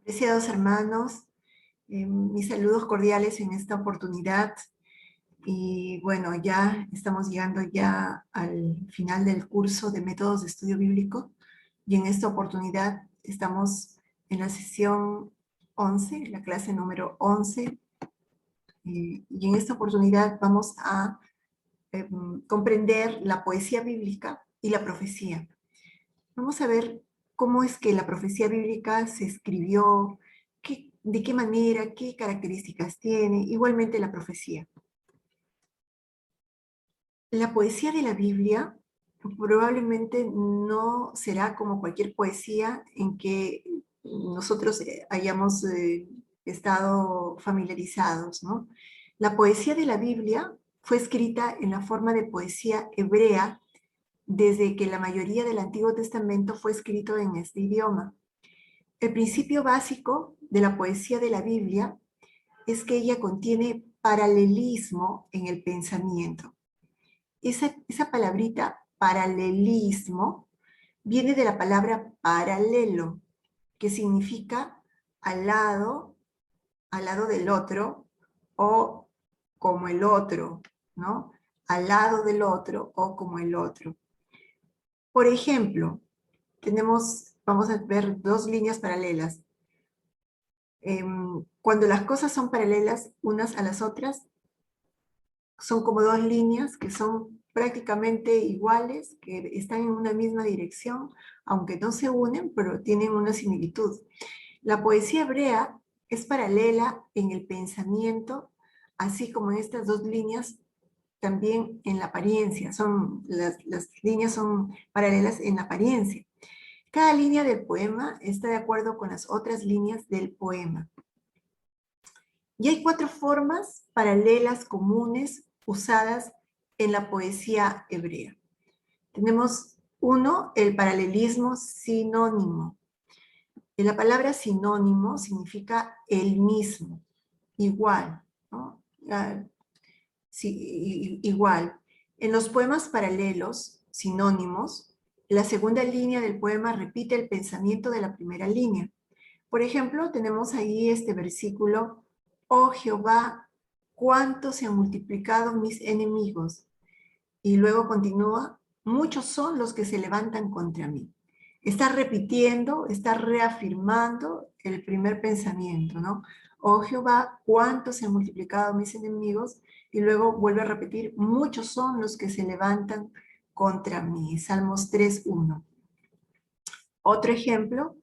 Apreciados hermanos, mis saludos cordiales en esta oportunidad. Y bueno, ya estamos llegando ya al final del curso de métodos de estudio bíblico. Y en esta oportunidad estamos en la sesión 11, la clase número 11. Y en esta oportunidad vamos a comprender la poesía bíblica y la profecía. Vamos a ver cómo es que la profecía bíblica se escribió, de qué manera, qué características tiene, igualmente la profecía. La poesía de la Biblia probablemente no será como cualquier poesía en que nosotros hayamos estado familiarizados, ¿no? La poesía de la Biblia fue escrita en la forma de poesía hebrea desde que la mayoría del Antiguo Testamento fue escrito en este idioma. El principio básico de la poesía de la Biblia es que ella contiene paralelismo en el pensamiento. Esa palabrita, paralelismo, viene de la palabra paralelo, que significa al lado del otro o como el otro, ¿no? Al lado del otro o como el otro. Por ejemplo, vamos a ver dos líneas paralelas. Cuando las cosas son paralelas unas a las otras, son como dos líneas que son prácticamente iguales, que están en una misma dirección, aunque no se unen, pero tienen una similitud. La poesía hebrea es paralela en el pensamiento, así como en estas dos líneas también en la apariencia. Las líneas son paralelas en la apariencia. Cada línea del poema está de acuerdo con las otras líneas del poema. Y hay 4 formas paralelas comunes usadas en la poesía hebrea. Tenemos 1, el paralelismo sinónimo. La palabra sinónimo significa el mismo, igual, ¿no? Sí, igual. En los poemas paralelos, sinónimos, la segunda línea del poema repite el pensamiento de la primera línea. Por ejemplo, tenemos ahí este versículo: oh Jehová, cuánto se han multiplicado mis enemigos. Y luego continúa: muchos son los que se levantan contra mí. Está repitiendo, está reafirmando el primer pensamiento, ¿no? Oh Jehová, cuánto se han multiplicado mis enemigos. Y luego vuelve a repetir: muchos son los que se levantan contra mí. Salmos 3:1. Otro ejemplo: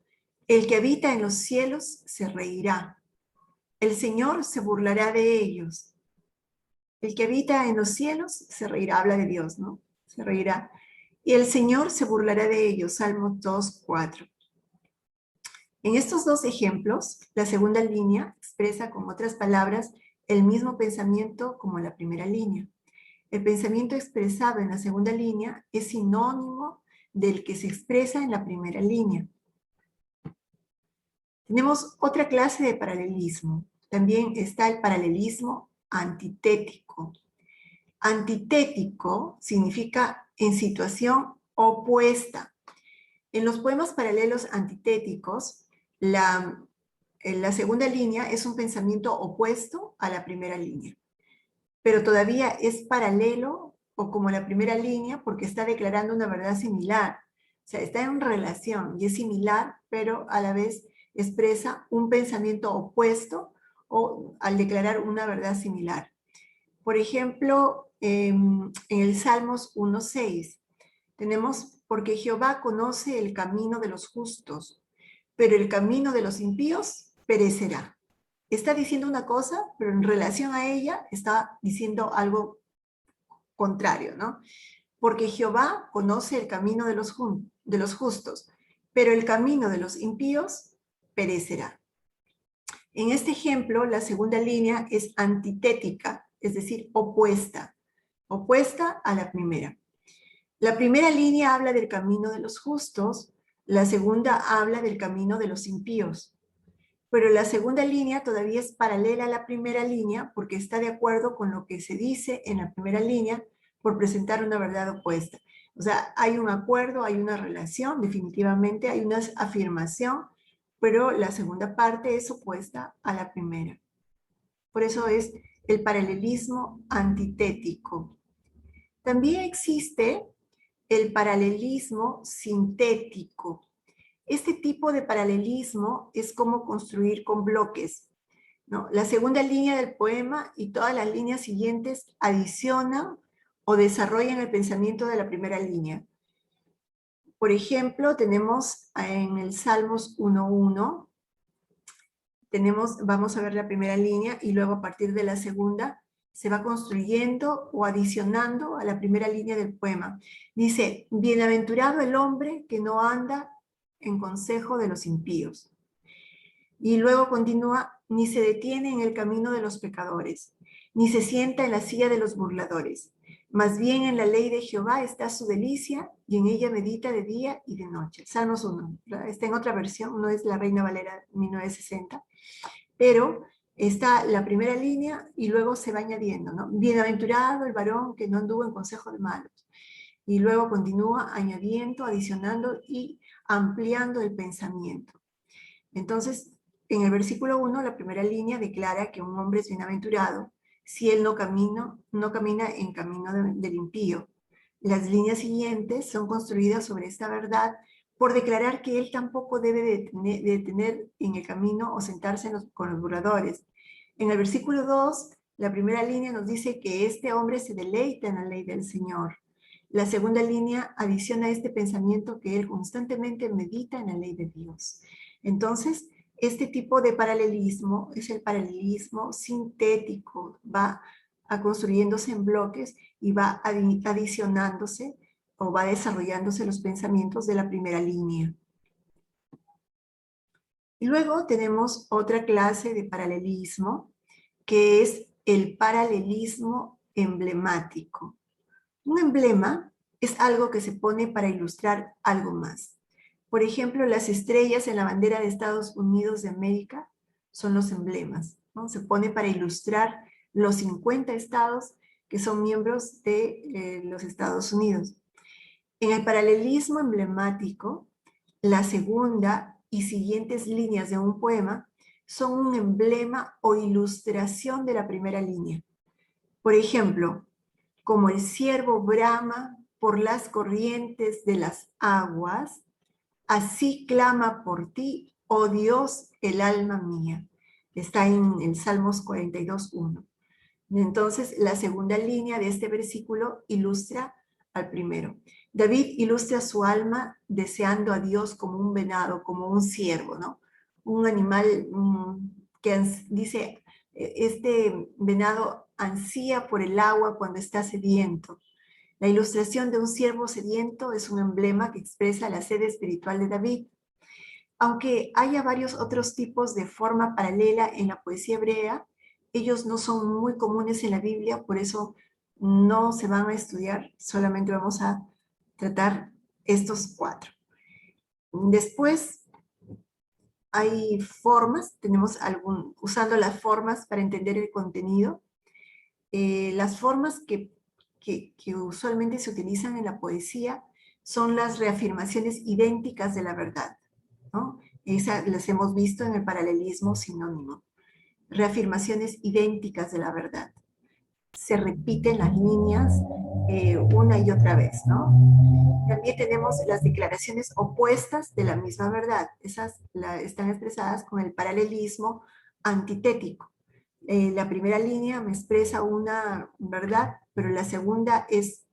el que habita en los cielos se reirá. El Señor se burlará de ellos. El que habita en los cielos se reirá, habla de Dios, ¿no? Se reirá. Y el Señor se burlará de ellos, Salmo 2:4. En estos dos ejemplos, la segunda línea expresa con otras palabras el mismo pensamiento como la primera línea. El pensamiento expresado en la segunda línea es sinónimo del que se expresa en la primera línea. Tenemos otra clase de paralelismo. También está el paralelismo antitético. Antitético significa en situación opuesta. En los poemas paralelos antitéticos, la segunda línea es un pensamiento opuesto a la primera línea, pero todavía es paralelo o como la primera línea porque está declarando una verdad similar. O sea, está en relación y es similar, pero a la vez expresa un pensamiento opuesto o al declarar una verdad similar. Por ejemplo, en el Salmos 1:6 tenemos: porque Jehová conoce el camino de los justos, pero el camino de los impíos perecerá. Está diciendo una cosa, pero en relación a ella está diciendo algo contrario, ¿no? Porque Jehová conoce el camino de los justos, pero el camino de los impíos perecerá. En este ejemplo, la segunda línea es antitética, es decir, opuesta a la primera. La primera línea habla del camino de los justos, la segunda habla del camino de los impíos. Pero la segunda línea todavía es paralela a la primera línea porque está de acuerdo con lo que se dice en la primera línea por presentar una verdad opuesta. O sea, hay un acuerdo, hay una relación, definitivamente, hay una afirmación pero la segunda parte es opuesta a la primera. Por eso es el paralelismo antitético. También existe el paralelismo sintético. Este tipo de paralelismo es como construir con bloques, ¿no? La segunda línea del poema y todas las líneas siguientes adicionan o desarrollan el pensamiento de la primera línea. Por ejemplo, tenemos en el Salmos 1.1, vamos a ver la primera línea y luego a partir de la segunda se va construyendo o adicionando a la primera línea del poema. Dice, bienaventurado el hombre que no anda en consejo de los impíos. Y luego continúa, ni se detiene en el camino de los pecadores, ni se sienta en la silla de los burladores. Más bien en la ley de Jehová está su delicia, y en ella medita de día y de noche. Salmos 1, está en otra versión, no es la Reina Valera 1960, pero está la primera línea y luego se va añadiendo, ¿no? Bienaventurado el varón que no anduvo en consejo de malos. Y luego continúa añadiendo, adicionando y ampliando el pensamiento. Entonces, en el versículo 1, la primera línea declara que un hombre es bienaventurado si él no camina en camino del impío. Las líneas siguientes son construidas sobre esta verdad por declarar que él tampoco debe detener en el camino o sentarse con los burladores. En el versículo 2, la primera línea nos dice que este hombre se deleita en la ley del Señor. La segunda línea adiciona este pensamiento que él constantemente medita en la ley de Dios. Entonces, este tipo de paralelismo es el paralelismo sintético, va construyéndose en bloques y va adicionándose o va desarrollándose los pensamientos de la primera línea. Y luego tenemos otra clase de paralelismo, que es el paralelismo emblemático. Un emblema es algo que se pone para ilustrar algo más. Por ejemplo, las estrellas en la bandera de Estados Unidos de América son los emblemas, ¿no? Se pone para ilustrar los 50 estados que son miembros de los Estados Unidos. En el paralelismo emblemático, la segunda y siguientes líneas de un poema son un emblema o ilustración de la primera línea. Por ejemplo, como el ciervo brama por las corrientes de las aguas, así clama por ti, oh Dios, el alma mía. Está en el Salmos 42.1. Entonces, la segunda línea de este versículo ilustra al primero. David ilustra su alma deseando a Dios como un venado, como un ciervo, ¿no? Un animal que dice, este venado ansía por el agua cuando está sediento. La ilustración de un ciervo sediento es un emblema que expresa la sed espiritual de David. Aunque haya varios otros tipos de forma paralela en la poesía hebrea, ellos no son muy comunes en la Biblia, por eso no se van a estudiar, solamente vamos a tratar estos 4. Después hay formas, usando las formas para entender el contenido. Las formas que usualmente se utilizan en la poesía son las reafirmaciones idénticas de la verdad, ¿no? Esas las hemos visto en el paralelismo sinónimo. Reafirmaciones idénticas de la verdad. Se repiten las líneas una y otra vez, ¿no? También tenemos las declaraciones opuestas de la misma verdad. Esas están expresadas con el paralelismo antitético. La primera línea me expresa una verdad, pero la segunda es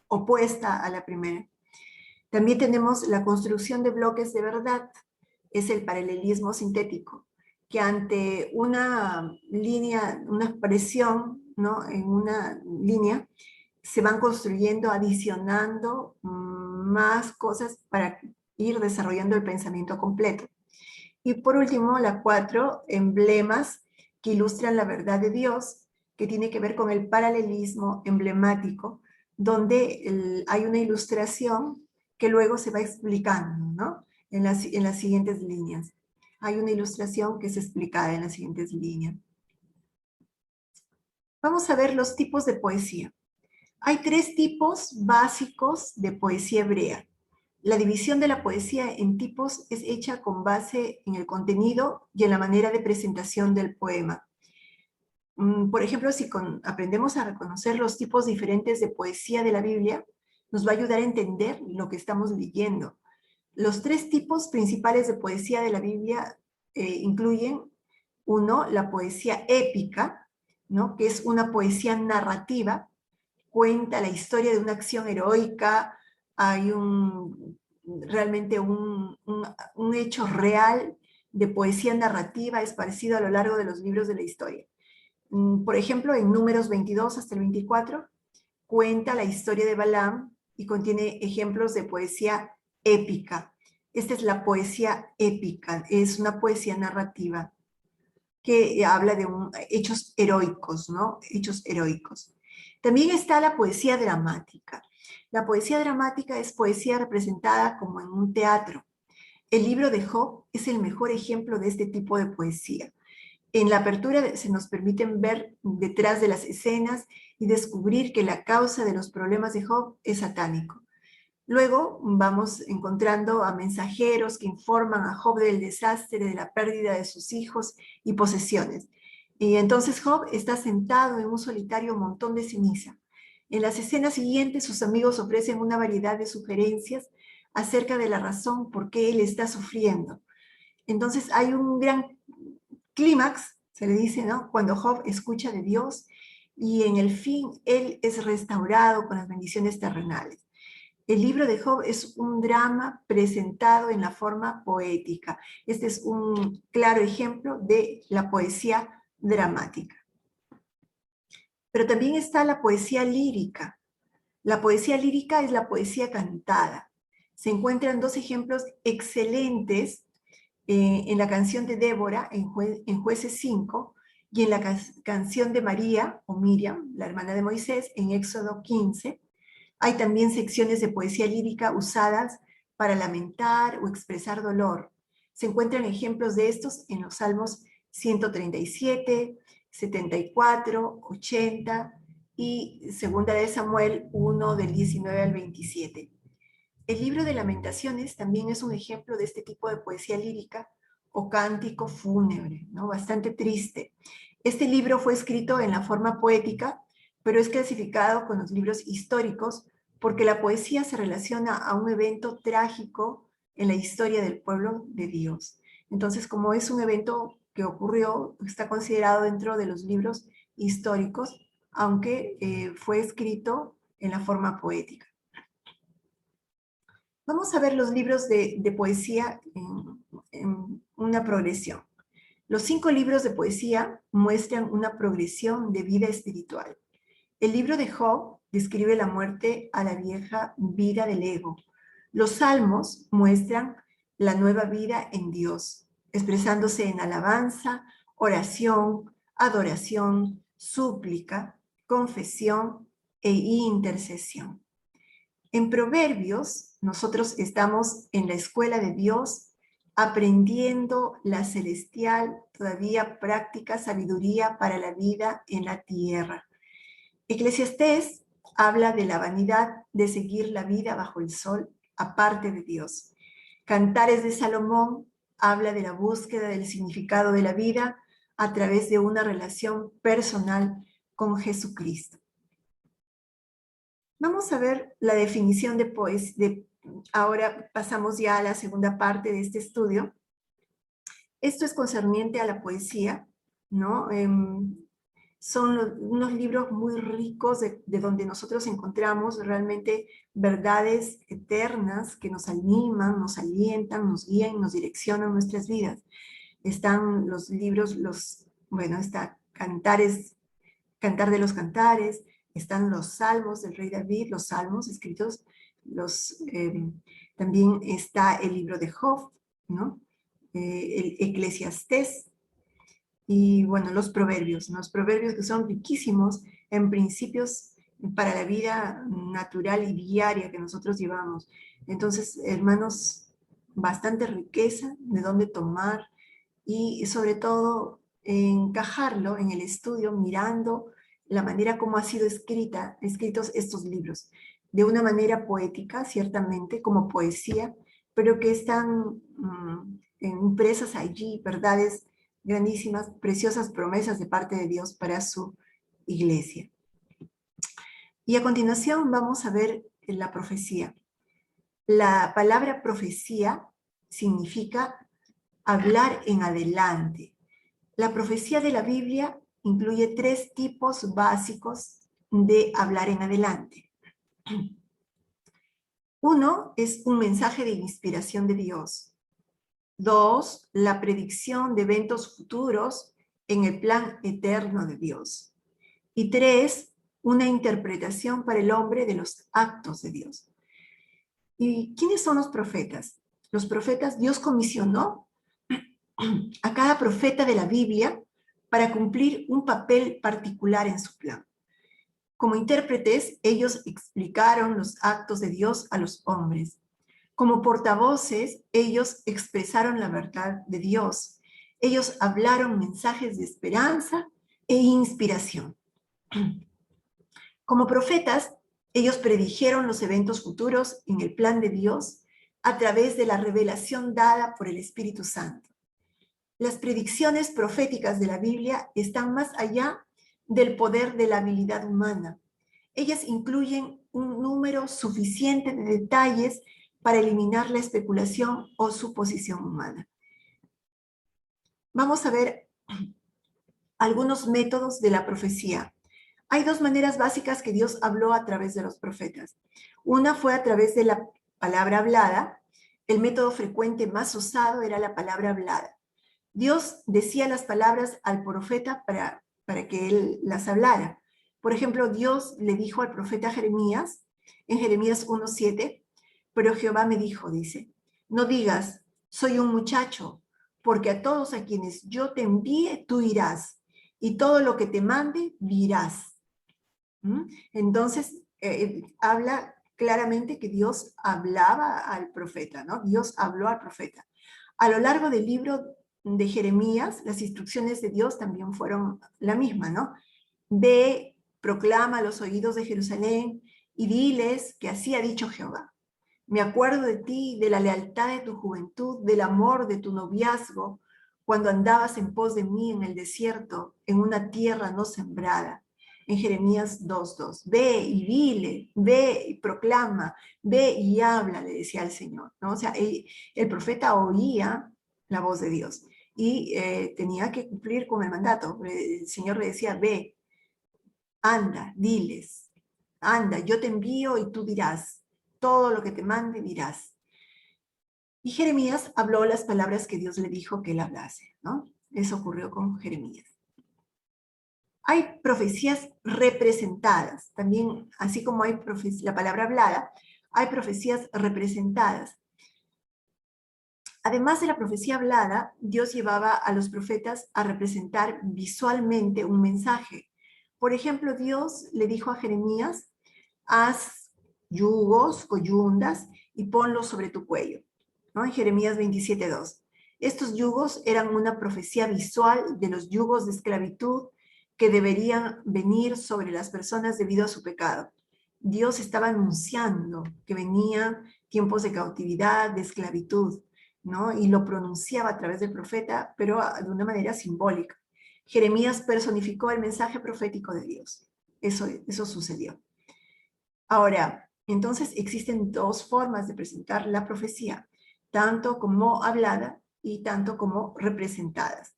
opuesta a la primera. También tenemos la construcción de bloques de verdad, es el paralelismo sintético, que ante una línea, una expresión, ¿no? En una línea, se van construyendo, adicionando más cosas para ir desarrollando el pensamiento completo. Y por último, la 4, emblemas que ilustran la verdad de Dios, que tiene que ver con el paralelismo emblemático, donde hay una ilustración que luego se va explicando, ¿no? En las siguientes líneas. Hay una ilustración que es explicada en las siguientes líneas. Vamos a ver los tipos de poesía. Hay 3 tipos básicos de poesía hebrea. La división de la poesía en tipos es hecha con base en el contenido y en la manera de presentación del poema. Por ejemplo, si aprendemos a reconocer los tipos diferentes de poesía de la Biblia, nos va a ayudar a entender lo que estamos leyendo. Los 3 tipos principales de poesía de la Biblia incluyen, uno, la poesía épica, ¿no? Que es una poesía narrativa, cuenta la historia de una acción heroica, hay realmente un hecho real de poesía narrativa esparcido a lo largo de los libros de la historia. Por ejemplo, en Números 22 hasta el 24, cuenta la historia de Balaam y contiene ejemplos de poesía épica. Esta es la poesía épica, es una poesía narrativa que habla de hechos heroicos, ¿no? Hechos heroicos. También está la poesía dramática. La poesía dramática es poesía representada como en un teatro. El libro de Job es el mejor ejemplo de este tipo de poesía. En la apertura se nos permiten ver detrás de las escenas y descubrir que la causa de los problemas de Job es satánico. Luego vamos encontrando a mensajeros que informan a Job del desastre, de la pérdida de sus hijos y posesiones. Y entonces Job está sentado en un solitario montón de ceniza. En las escenas siguientes, sus amigos ofrecen una variedad de sugerencias acerca de la razón por qué él está sufriendo. Entonces hay un gran clímax, se le dice, ¿no? Cuando Job escucha de Dios y en el fin él es restaurado con las bendiciones terrenales. El libro de Job es un drama presentado en la forma poética. Este es un claro ejemplo de la poesía dramática. Pero también está la poesía lírica. La poesía lírica es la poesía cantada. Se encuentran 2 ejemplos excelentes en la canción de Débora, en Jueces 5, y en la canción de María, o Miriam, la hermana de Moisés, en Éxodo 15. Hay también secciones de poesía lírica usadas para lamentar o expresar dolor. Se encuentran ejemplos de estos en los Salmos 137, 74, 80 y Segunda de Samuel 1 del 19 al 27. El libro de Lamentaciones también es un ejemplo de este tipo de poesía lírica o cántico fúnebre, ¿no? Bastante triste. Este libro fue escrito en la forma poética, pero es clasificado con los libros históricos porque la poesía se relaciona a un evento trágico en la historia del pueblo de Dios. Entonces, como es un evento que ocurrió, está considerado dentro de los libros históricos, aunque fue escrito en la forma poética. Vamos a ver los libros de poesía en una progresión. Los 5 libros de poesía muestran una progresión de vida espiritual. El libro de Job describe la muerte a la vieja vida del ego. Los salmos muestran la nueva vida en Dios, expresándose en alabanza, oración, adoración, súplica, confesión e intercesión. En Proverbios, nosotros estamos en la escuela de Dios aprendiendo la celestial, todavía práctica sabiduría para la vida en la tierra. Eclesiastés habla de la vanidad de seguir la vida bajo el sol, aparte de Dios. Cantares de Salomón habla de la búsqueda del significado de la vida a través de una relación personal con Jesucristo. Vamos a ver la definición de poesía. Ahora pasamos ya a la segunda parte de este estudio. Esto es concerniente a la poesía, ¿no? Son unos libros muy ricos de donde nosotros encontramos realmente verdades eternas que nos animan, nos alientan, nos guían, nos direccionan nuestras vidas. Están los libros, está Cantares, Cantar de los Cantares, están los salmos del rey David, los salmos escritos, también está el libro de Job, ¿no? El Eclesiastés, y bueno, los proverbios que son riquísimos en principios para la vida natural y diaria que nosotros llevamos. Entonces, hermanos, bastante riqueza de dónde tomar y sobre encajarlo en el estudio mirando la manera como ha sido escritos estos libros. de una manera poética, ciertamente, como poesía, pero que están impresas allí verdades grandísimas, preciosas promesas de parte de Dios para su iglesia. Y a continuación vamos a ver la profecía. La palabra profecía significa hablar en adelante. La profecía de la Biblia incluye 3 tipos básicos de hablar en adelante. Uno es un mensaje de inspiración de Dios. 2, la predicción de eventos futuros en el plan eterno de Dios. Y 3, una interpretación para el hombre de los actos de Dios. ¿Y quiénes son los profetas? Los profetas, Dios comisionó a cada profeta de la Biblia para cumplir un papel particular en su plan. Como intérpretes, ellos explicaron los actos de Dios a los hombres. Como portavoces, ellos expresaron la verdad de Dios. Ellos hablaron mensajes de esperanza e inspiración. Como profetas, ellos predijeron los eventos futuros en el plan de Dios a través de la revelación dada por el Espíritu Santo. Las predicciones proféticas de la Biblia están más allá del poder de la habilidad humana. Ellas incluyen un número suficiente de detalles para eliminar la especulación o suposición humana. Vamos a ver algunos métodos de la profecía. Hay 2 maneras básicas que Dios habló a través de los profetas. Una fue a través de la palabra hablada. El método frecuente más usado era la palabra hablada. Dios decía las palabras al profeta para que él las hablara. Por ejemplo, Dios le dijo al profeta Jeremías, en Jeremías 1:7, pero Jehová me dijo, dice, no digas, soy un muchacho, porque a todos a quienes yo te envíe, tú irás, y todo lo que te mande, dirás. Entonces, habla claramente que Dios hablaba al profeta, ¿no? Dios habló al profeta. A lo largo del libro de Jeremías, las instrucciones de Dios también fueron la misma, ¿no? Ve, proclama a los oídos de Jerusalén y diles que así ha dicho Jehová. Me acuerdo de ti, de la lealtad de tu juventud, del amor de tu noviazgo, cuando andabas en pos de mí en el desierto, en una tierra no sembrada. En Jeremías 2:2. Ve y dile, ve y proclama, ve y habla, le decía el Señor, ¿no? O sea, el profeta oía la voz de Dios y tenía que cumplir con el mandato. El Señor le decía, ve, anda, diles, anda, yo te envío y tú dirás, todo lo que te mande dirás. Y Jeremías habló las palabras que Dios le dijo que él hablase, ¿no? Eso ocurrió con Jeremías. Hay profecías representadas, también, así como hay la palabra hablada, hay profecías representadas. Además de la profecía hablada, Dios llevaba a los profetas a representar visualmente un mensaje. Por ejemplo, Dios le dijo a Jeremías, haz yugos, coyundas, y ponlos sobre tu cuello, ¿no? En Jeremías 27:2. Estos yugos eran una profecía visual de los yugos de esclavitud que deberían venir sobre las personas debido a su pecado. Dios estaba anunciando que venían tiempos de cautividad, de esclavitud, ¿no? Y lo pronunciaba a través del profeta, pero de una manera simbólica. Jeremías personificó el mensaje profético de Dios. Eso sucedió. Ahora, entonces existen 2 formas de presentar la profecía, tanto como hablada y tanto como representadas.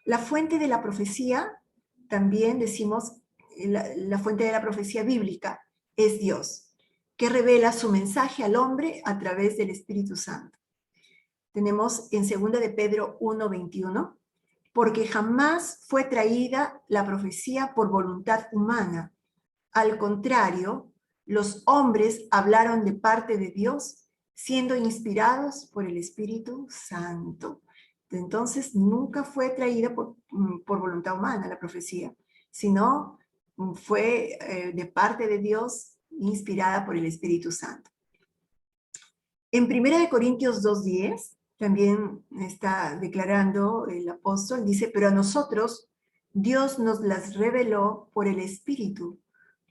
La fuente de la profecía, también decimos, la fuente de la profecía bíblica es Dios, que revela su mensaje al hombre a través del Espíritu Santo. Tenemos en 2 de Pedro 1:21, porque jamás fue traída la profecía por voluntad humana. Al contrario, los hombres hablaron de parte de Dios, siendo inspirados por el Espíritu Santo. Entonces, nunca fue traída por voluntad humana la profecía, sino fue de parte de Dios, inspirada por el Espíritu Santo. En 1 Corintios 2:10, también está declarando el apóstol, dice, pero a nosotros Dios nos las reveló por el Espíritu,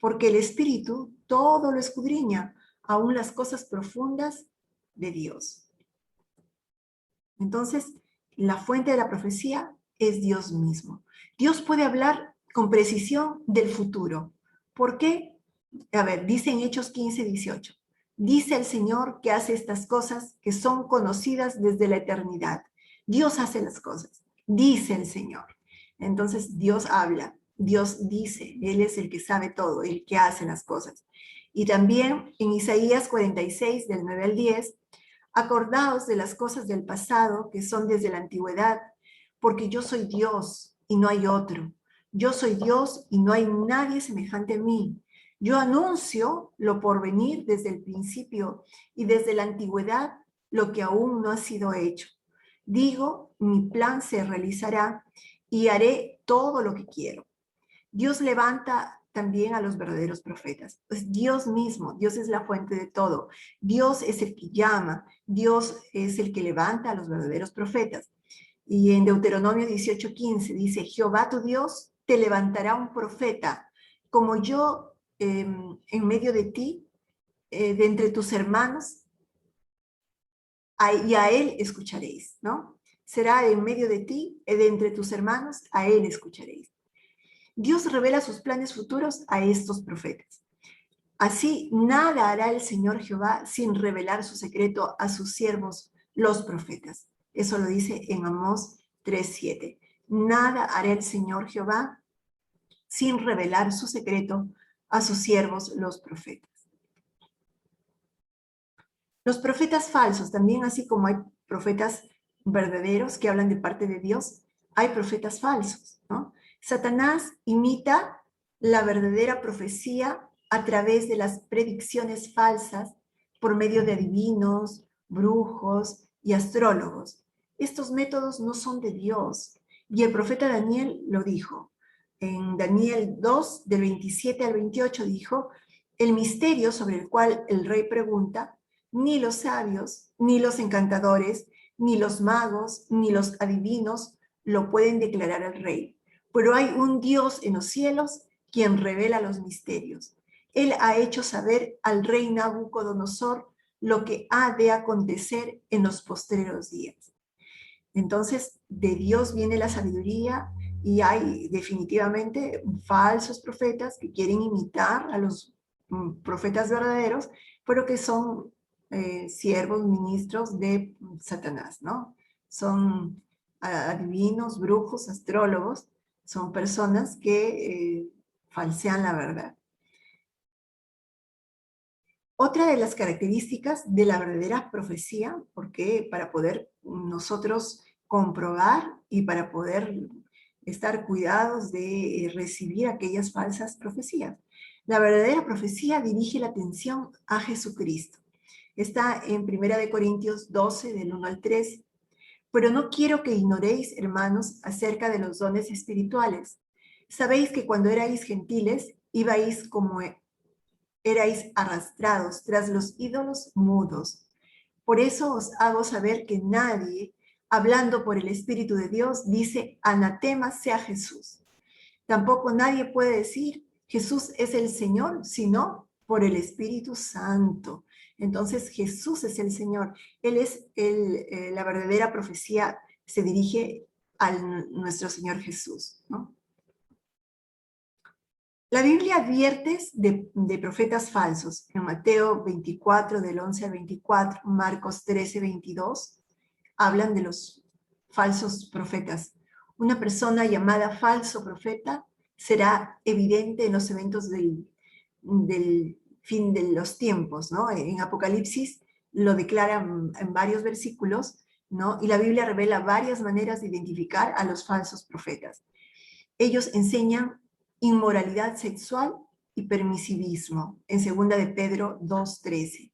porque el Espíritu todo lo escudriña, aún las cosas profundas de Dios. Entonces, la fuente de la profecía es Dios mismo. Dios puede hablar con precisión del futuro. ¿Por qué? A ver, dice en Hechos 15:18. Dice el Señor que hace estas cosas que son conocidas desde la eternidad. Dios hace las cosas, dice el Señor. Entonces Dios habla, Dios dice, Él es el que sabe todo, el que hace las cosas. Y también en Isaías 46, del 9 al 10, acordaos de las cosas del pasado que son desde la antigüedad, porque yo soy Dios y no hay otro. Yo soy Dios y no hay nadie semejante a mí. Yo anuncio lo por venir desde el principio y desde la antigüedad lo que aún no ha sido hecho. Digo, mi plan se realizará y haré todo lo que quiero. Dios levanta también a los verdaderos profetas. Pues Dios mismo, Dios es la fuente de todo. Dios es el que llama, Dios es el que levanta a los verdaderos profetas. Y en Deuteronomio 18:15 dice, Jehová tu Dios te levantará un profeta, como yo en medio de ti, de entre tus hermanos, y a él escucharéis, ¿no? Será en medio de ti, de entre tus hermanos, a él escucharéis. Dios revela sus planes futuros a estos profetas. Así, nada hará el Señor Jehová sin revelar su secreto a sus siervos, los profetas. Eso lo dice en Amós 3:7. Nada hará el Señor Jehová sin revelar su secreto a sus siervos, los profetas. Los profetas falsos, también así como hay profetas verdaderos que hablan de parte de Dios, hay profetas falsos, ¿no? Satanás imita la verdadera profecía a través de las predicciones falsas por medio de adivinos, brujos y astrólogos. Estos métodos no son de Dios. Y el profeta Daniel lo dijo. En Daniel 2, del 27 al 28 dijo, el misterio sobre el cual el rey pregunta, ni los sabios, ni los encantadores, ni los magos, ni los adivinos lo pueden declarar al rey. Pero hay un Dios en los cielos quien revela los misterios. Él ha hecho saber al rey Nabucodonosor lo que ha de acontecer en los postreros días. Entonces, de Dios viene la sabiduría y hay definitivamente falsos profetas que quieren imitar a los profetas verdaderos, pero que son siervos, ministros de Satanás, ¿no? Son adivinos, brujos, astrólogos, son personas que falsean la verdad. Otra de las características de la verdadera profecía, porque para poder nosotros comprobar y para poder estar cuidados de recibir aquellas falsas profecías, la verdadera profecía dirige la atención a Jesucristo. Está en 1 Corintios 12, del 1 al 3. Pero no quiero que ignoréis, hermanos, acerca de los dones espirituales. Sabéis que cuando erais gentiles, ibais como erais arrastrados tras los ídolos mudos. Por eso os hago saber que nadie, hablando por el Espíritu de Dios, dice, anatema sea Jesús. Tampoco nadie puede decir, Jesús es el Señor, sino por el Espíritu Santo. Entonces Jesús es el Señor. Él es la verdadera profecía, se dirige a nuestro Señor Jesús, ¿no? La Biblia advierte de profetas falsos. En Mateo 24, del 11 al 24, Marcos 13, 22, hablan de los falsos profetas. Una persona llamada falso profeta será evidente en los eventos del fin de los tiempos, ¿no? En Apocalipsis lo declara en varios versículos, ¿no? Y la Biblia revela varias maneras de identificar a los falsos profetas. Ellos enseñan inmoralidad sexual y permisivismo, en 2 de Pedro 2:13.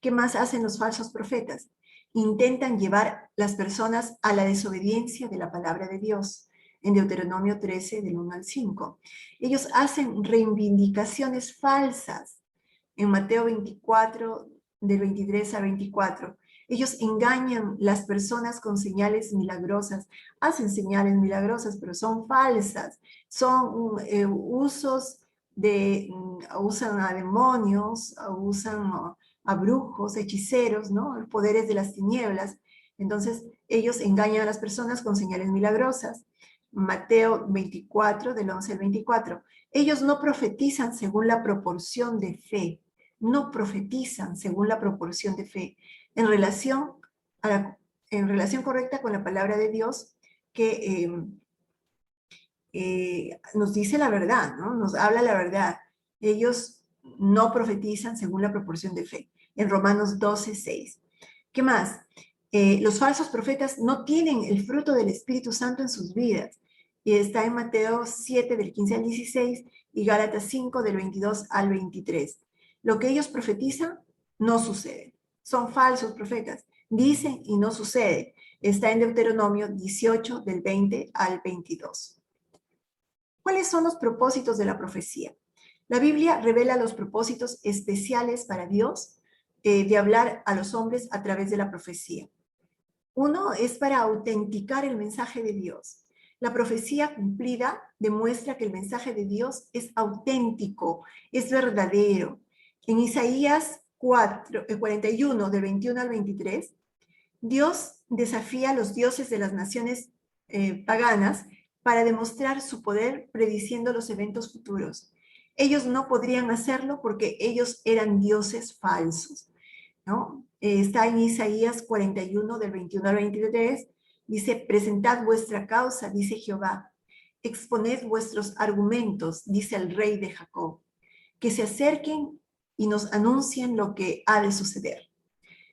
¿Qué más hacen los falsos profetas? Intentan llevar las personas a la desobediencia de la palabra de Dios, en Deuteronomio 13, del 1 al 5. Ellos hacen reivindicaciones falsas, en Mateo 24, del 23 al 24. Ellos engañan las personas con señales milagrosas, hacen señales milagrosas, pero son falsas, son usos usan a demonios, usan a brujos, hechiceros, ¿no? Los poderes de las tinieblas. Entonces, ellos engañan a las personas con señales milagrosas. Mateo 24, del 11 al 24. Ellos no profetizan según la proporción de fe, no profetizan según la proporción de fe, en relación, en relación correcta con la palabra de Dios, que nos dice la verdad, ¿no? Nos habla la verdad. Ellos no profetizan según la proporción de fe, en Romanos 12, 6. ¿Qué más? Los falsos profetas no tienen el fruto del Espíritu Santo en sus vidas. Y está en Mateo 7, del 15 al 16, y Gálatas 5, del 22 al 23. Lo que ellos profetizan no sucede. Son falsos profetas. Dicen y no sucede. Está en Deuteronomio 18, del 20 al 22. ¿Cuáles son los propósitos de la profecía? La Biblia revela los propósitos especiales para Dios de hablar a los hombres a través de la profecía. Uno es para autenticar el mensaje de Dios. La profecía cumplida demuestra que el mensaje de Dios es auténtico, es verdadero. En Isaías 41, del 21 al 23, Dios desafía a los dioses de las naciones paganas para demostrar su poder prediciendo los eventos futuros. Ellos no podrían hacerlo porque ellos eran dioses falsos, ¿no? Está en Isaías 41, del 21 al 23, dice, presentad vuestra causa, dice Jehová, exponed vuestros argumentos, dice el rey de Jacob, que se acerquen y nos anuncien lo que ha de suceder.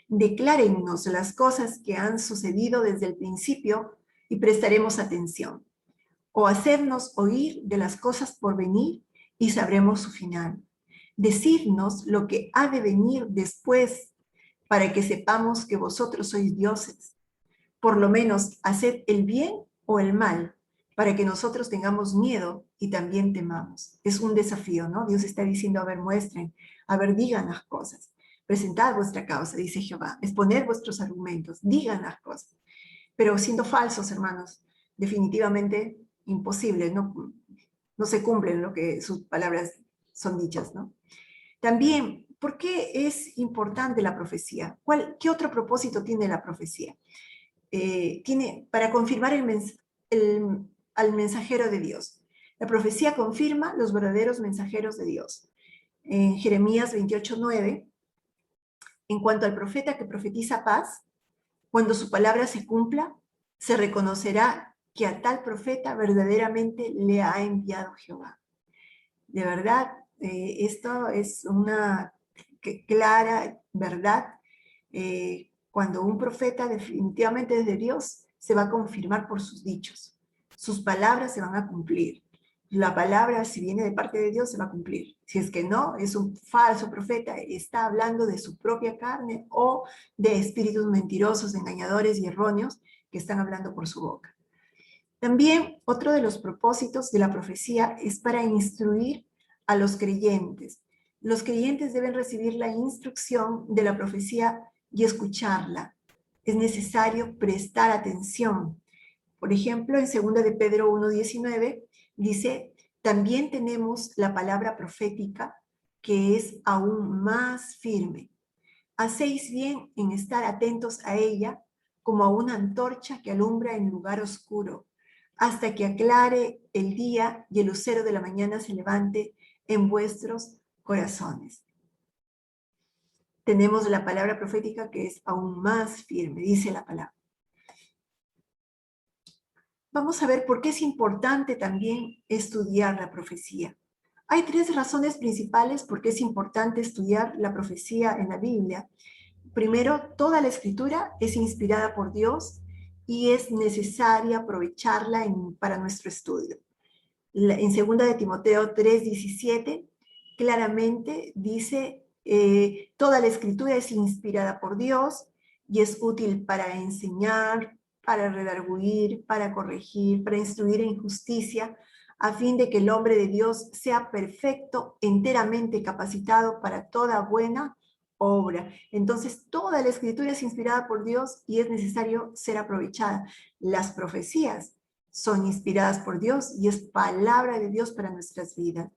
Declárennos las cosas que han sucedido desde el principio y prestaremos atención. O hacernos oír de las cosas por venir y sabremos su final. Decidnos lo que ha de venir después para que sepamos que vosotros sois dioses. Por lo menos haced el bien o el mal para que nosotros tengamos miedo y también temamos. Es un desafío, ¿no? Dios está diciendo, a ver, muestren, a ver, digan las cosas. Presentad vuestra causa, dice Jehová. Exponed vuestros argumentos, digan las cosas. Pero siendo falsos, hermanos, definitivamente imposible, no se cumplen lo que sus palabras son dichas, ¿no? También, ¿por qué es importante la profecía? ¿Qué otro propósito tiene la profecía? Tiene para confirmar al mensajero de Dios. La profecía confirma los verdaderos mensajeros de Dios. En Jeremías 28:9, en cuanto al profeta que profetiza paz, cuando su palabra se cumpla, se reconocerá que a tal profeta verdaderamente le ha enviado Jehová. De verdad, esto es una clara verdad. Cuando un profeta definitivamente es de Dios, se va a confirmar por sus dichos. Sus palabras se van a cumplir. La palabra, si viene de parte de Dios, se va a cumplir. Si es que no, es un falso profeta, está hablando de su propia carne o de espíritus mentirosos, engañadores y erróneos que están hablando por su boca. También otro de los propósitos de la profecía es para instruir a los creyentes. Los creyentes deben recibir la instrucción de la profecía y escucharla. Es necesario prestar atención. Por ejemplo, en 2 de Pedro 1:19 dice, también tenemos la palabra profética que es aún más firme. Hacéis bien en estar atentos a ella como a una antorcha que alumbra en lugar oscuro, hasta que aclare el día y el lucero de la mañana se levante en vuestros corazones. Tenemos la palabra profética que es aún más firme, dice la palabra. Vamos a ver por qué es importante también estudiar la profecía. Hay 3 razones principales por qué es importante estudiar la profecía en la Biblia. Primero, toda la escritura es inspirada por Dios y es necesaria aprovecharla para nuestro estudio. En 2 de Timoteo 3:17, claramente dice, toda la escritura es inspirada por Dios y es útil para enseñar, para redarguir, para corregir, para instruir en justicia, a fin de que el hombre de Dios sea perfecto, enteramente capacitado para toda buena obra. Entonces, toda la escritura es inspirada por Dios y es necesario ser aprovechada. Las profecías son inspiradas por Dios y es palabra de Dios para nuestras vidas.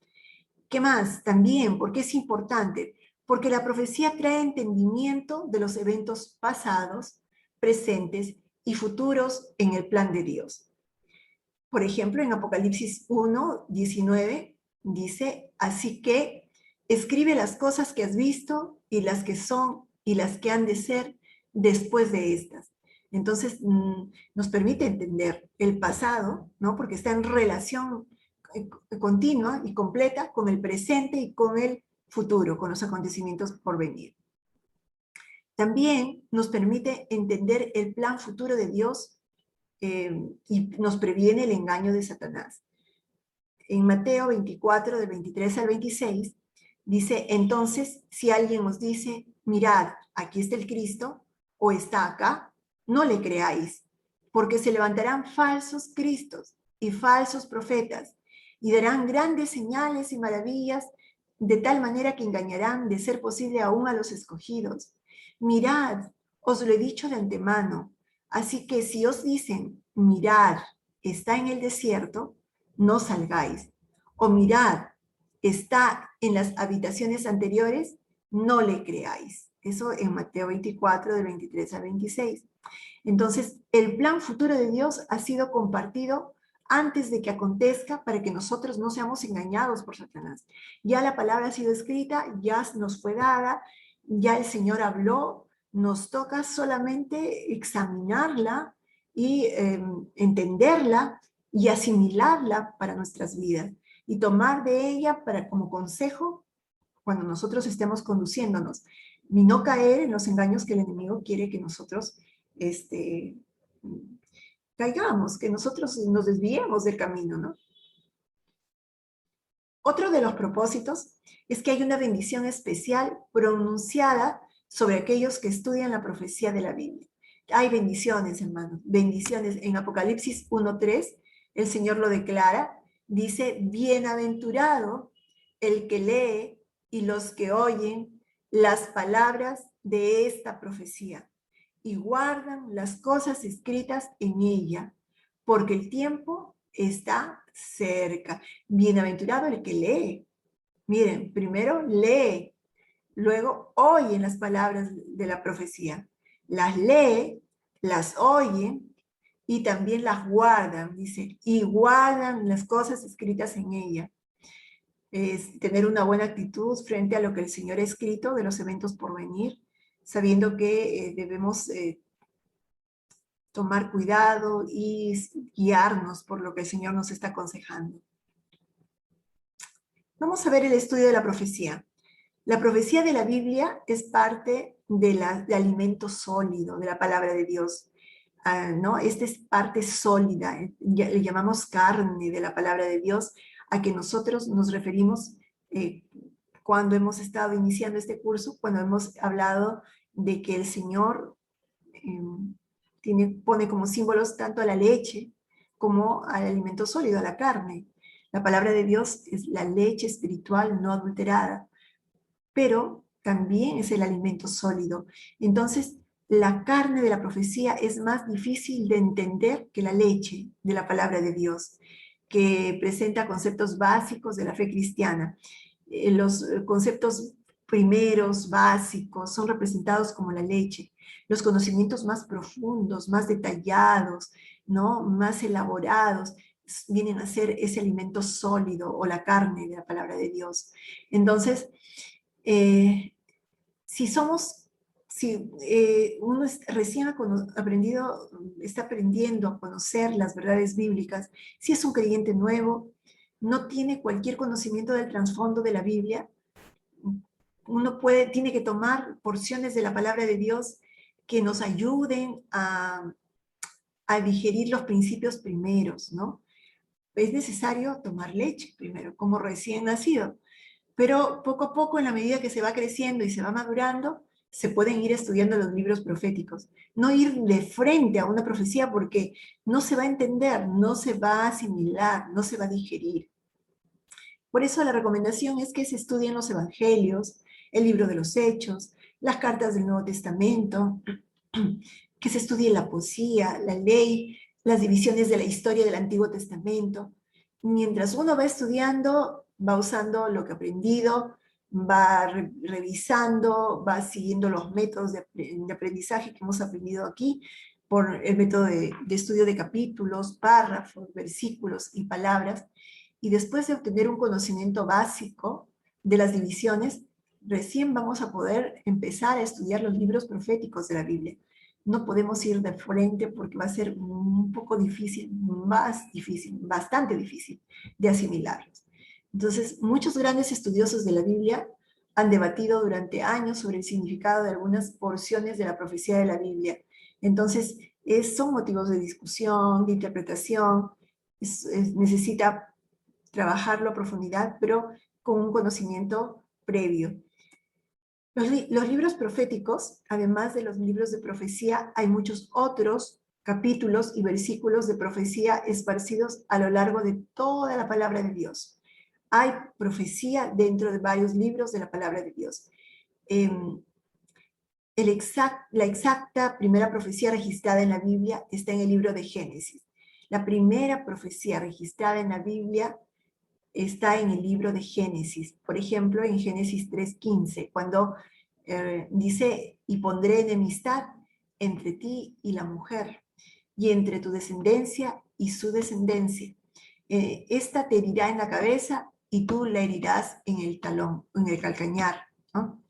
¿Qué más? También, ¿por qué es importante? Porque la profecía trae entendimiento de los eventos pasados, presentes y futuros en el plan de Dios. Por ejemplo, en Apocalipsis 1:19 dice, así que escribe las cosas que has visto y las que son y las que han de ser después de estas. Entonces, nos permite entender el pasado, ¿no? Porque está en relación continua y completa con el presente y con el futuro, con los acontecimientos por venir. También nos permite entender el plan futuro de Dios y nos previene el engaño de Satanás. En Mateo 24, del 23 al 26, dice, entonces, si alguien os dice, mirad, aquí está el Cristo, o está acá, no le creáis, porque se levantarán falsos cristos y falsos profetas, y darán grandes señales y maravillas, de tal manera que engañarán, de ser posible, aún a los escogidos. Mirad, os lo he dicho de antemano, así que si os dicen, mirad, está en el desierto, no salgáis. O mirad, está en las habitaciones anteriores, no le creáis. Eso en Mateo 24, del 23 al 26. Entonces, el plan futuro de Dios ha sido compartido antes de que acontezca para que nosotros no seamos engañados por Satanás. Ya la palabra ha sido escrita, ya nos fue dada, ya el Señor habló, nos toca solamente examinarla y entenderla y asimilarla para nuestras vidas y tomar de ella para como consejo cuando nosotros estemos conduciéndonos y no caer en los engaños que el enemigo quiere que nosotros caigamos, que nosotros nos desviemos del camino, ¿no? Otro de los propósitos es que hay una bendición especial pronunciada sobre aquellos que estudian la profecía de la Biblia. Hay bendiciones, hermanos, bendiciones. En Apocalipsis 1:3, el Señor lo declara, dice, bienaventurado el que lee y los que oyen las palabras de esta profecía y guardan las cosas escritas en ella, porque el tiempo está cerca. Bienaventurado el que lee. Miren, primero lee, luego oye las palabras de la profecía. Las lee, las oye y también las guardan, dice, y guardan las cosas escritas en ella. Es tener una buena actitud frente a lo que el Señor ha escrito de los eventos por venir, sabiendo que debemos tomar cuidado y guiarnos por lo que el Señor nos está aconsejando. Vamos a ver el estudio de la profecía. La profecía de la Biblia es parte de alimento sólido de la palabra de Dios. ¿No? Esta es parte sólida, le llamamos carne de la palabra de Dios, a que nosotros nos referimos cuando hemos estado iniciando este curso, cuando hemos hablado de que el Señor pone como símbolos tanto a la leche como al alimento sólido, a la carne. La palabra de Dios es la leche espiritual no adulterada, pero también es el alimento sólido. Entonces, la carne de la profecía es más difícil de entender que la leche de la palabra de Dios, que presenta conceptos básicos de la fe cristiana. Los conceptos primeros, básicos, son representados como la leche. Los conocimientos más profundos, más detallados, ¿no? Más elaborados, vienen a ser ese alimento sólido o la carne de la palabra de Dios. Entonces, si uno recién está aprendiendo a conocer las verdades bíblicas, si es un creyente nuevo, no tiene cualquier conocimiento del trasfondo de la Biblia, uno tiene que tomar porciones de la palabra de Dios que nos ayuden a digerir los principios primeros, ¿no? Es necesario tomar leche primero, como recién nacido. Pero poco a poco, en la medida que se va creciendo y se va madurando, se pueden ir estudiando los libros proféticos. No ir de frente a una profecía porque no se va a entender, no se va a asimilar, no se va a digerir. Por eso la recomendación es que se estudien los evangelios, el libro de los Hechos, las cartas del Nuevo Testamento, que se estudie la poesía, la ley, las divisiones de la historia del Antiguo Testamento. Mientras uno va estudiando, va usando lo que ha aprendido, va revisando, va siguiendo los métodos de aprendizaje que hemos aprendido aquí, por el método de estudio de capítulos, párrafos, versículos y palabras, y después de obtener un conocimiento básico de las divisiones, recién vamos a poder empezar a estudiar los libros proféticos de la Biblia. No podemos ir de frente porque va a ser un poco difícil, más difícil, bastante difícil de asimilarlos. Entonces, muchos grandes estudiosos de la Biblia han debatido durante años sobre el significado de algunas porciones de la profecía de la Biblia. Entonces, son motivos de discusión, de interpretación, necesita trabajarlo a profundidad, pero con un conocimiento previo. Los libros proféticos, además de los libros de profecía, hay muchos otros capítulos y versículos de profecía esparcidos a lo largo de toda la palabra de Dios. Hay profecía dentro de varios libros de la palabra de Dios. La exacta primera profecía registrada en la Biblia está en el libro de Génesis. La primera profecía registrada en la Biblia está en el libro de Génesis. Por ejemplo, en Génesis 3:15, cuando dice, y pondré enemistad entre ti y la mujer, y entre tu descendencia y su descendencia. Esta te herirá en la cabeza y tú la herirás en el talón, en el calcañar, ¿no?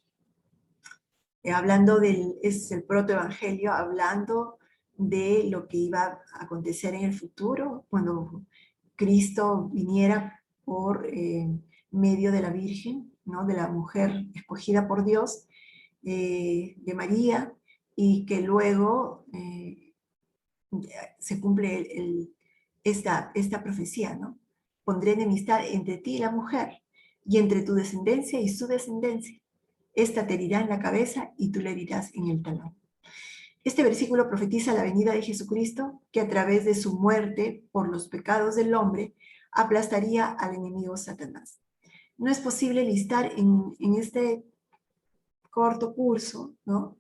Es el protoevangelio hablando de lo que iba a acontecer en el futuro, cuando Cristo viniera por medio de la Virgen, ¿no? De la mujer escogida por Dios, de María, y que luego se cumple esta profecía, ¿no? Pondré enemistad entre ti y la mujer, y entre tu descendencia y su descendencia. Esta te herirá en la cabeza y tú le herirás en el talón. Este versículo profetiza la venida de Jesucristo, que a través de su muerte por los pecados del hombre, aplastaría al enemigo Satanás. No es posible listar en este corto curso, ¿no?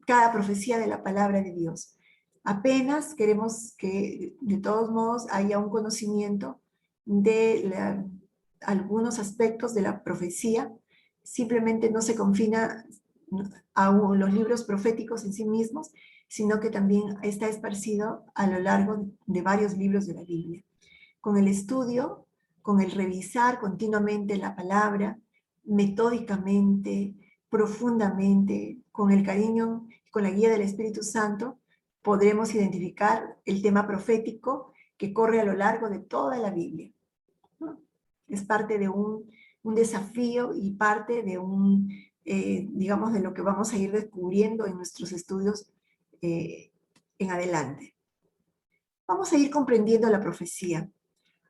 Cada profecía de la palabra de Dios. Apenas queremos que de todos modos haya un conocimiento de algunos aspectos de la profecía. Simplemente no se confina a los libros proféticos en sí mismos, sino que también está esparcido a lo largo de varios libros de la Biblia. Con el estudio, con el revisar continuamente la palabra, metódicamente, profundamente, con el cariño, con la guía del Espíritu Santo, podremos identificar el tema profético que corre a lo largo de toda la Biblia, ¿no? Es parte de un desafío y parte de digamos, de lo que vamos a ir descubriendo en nuestros estudios en adelante. Vamos a ir comprendiendo la profecía.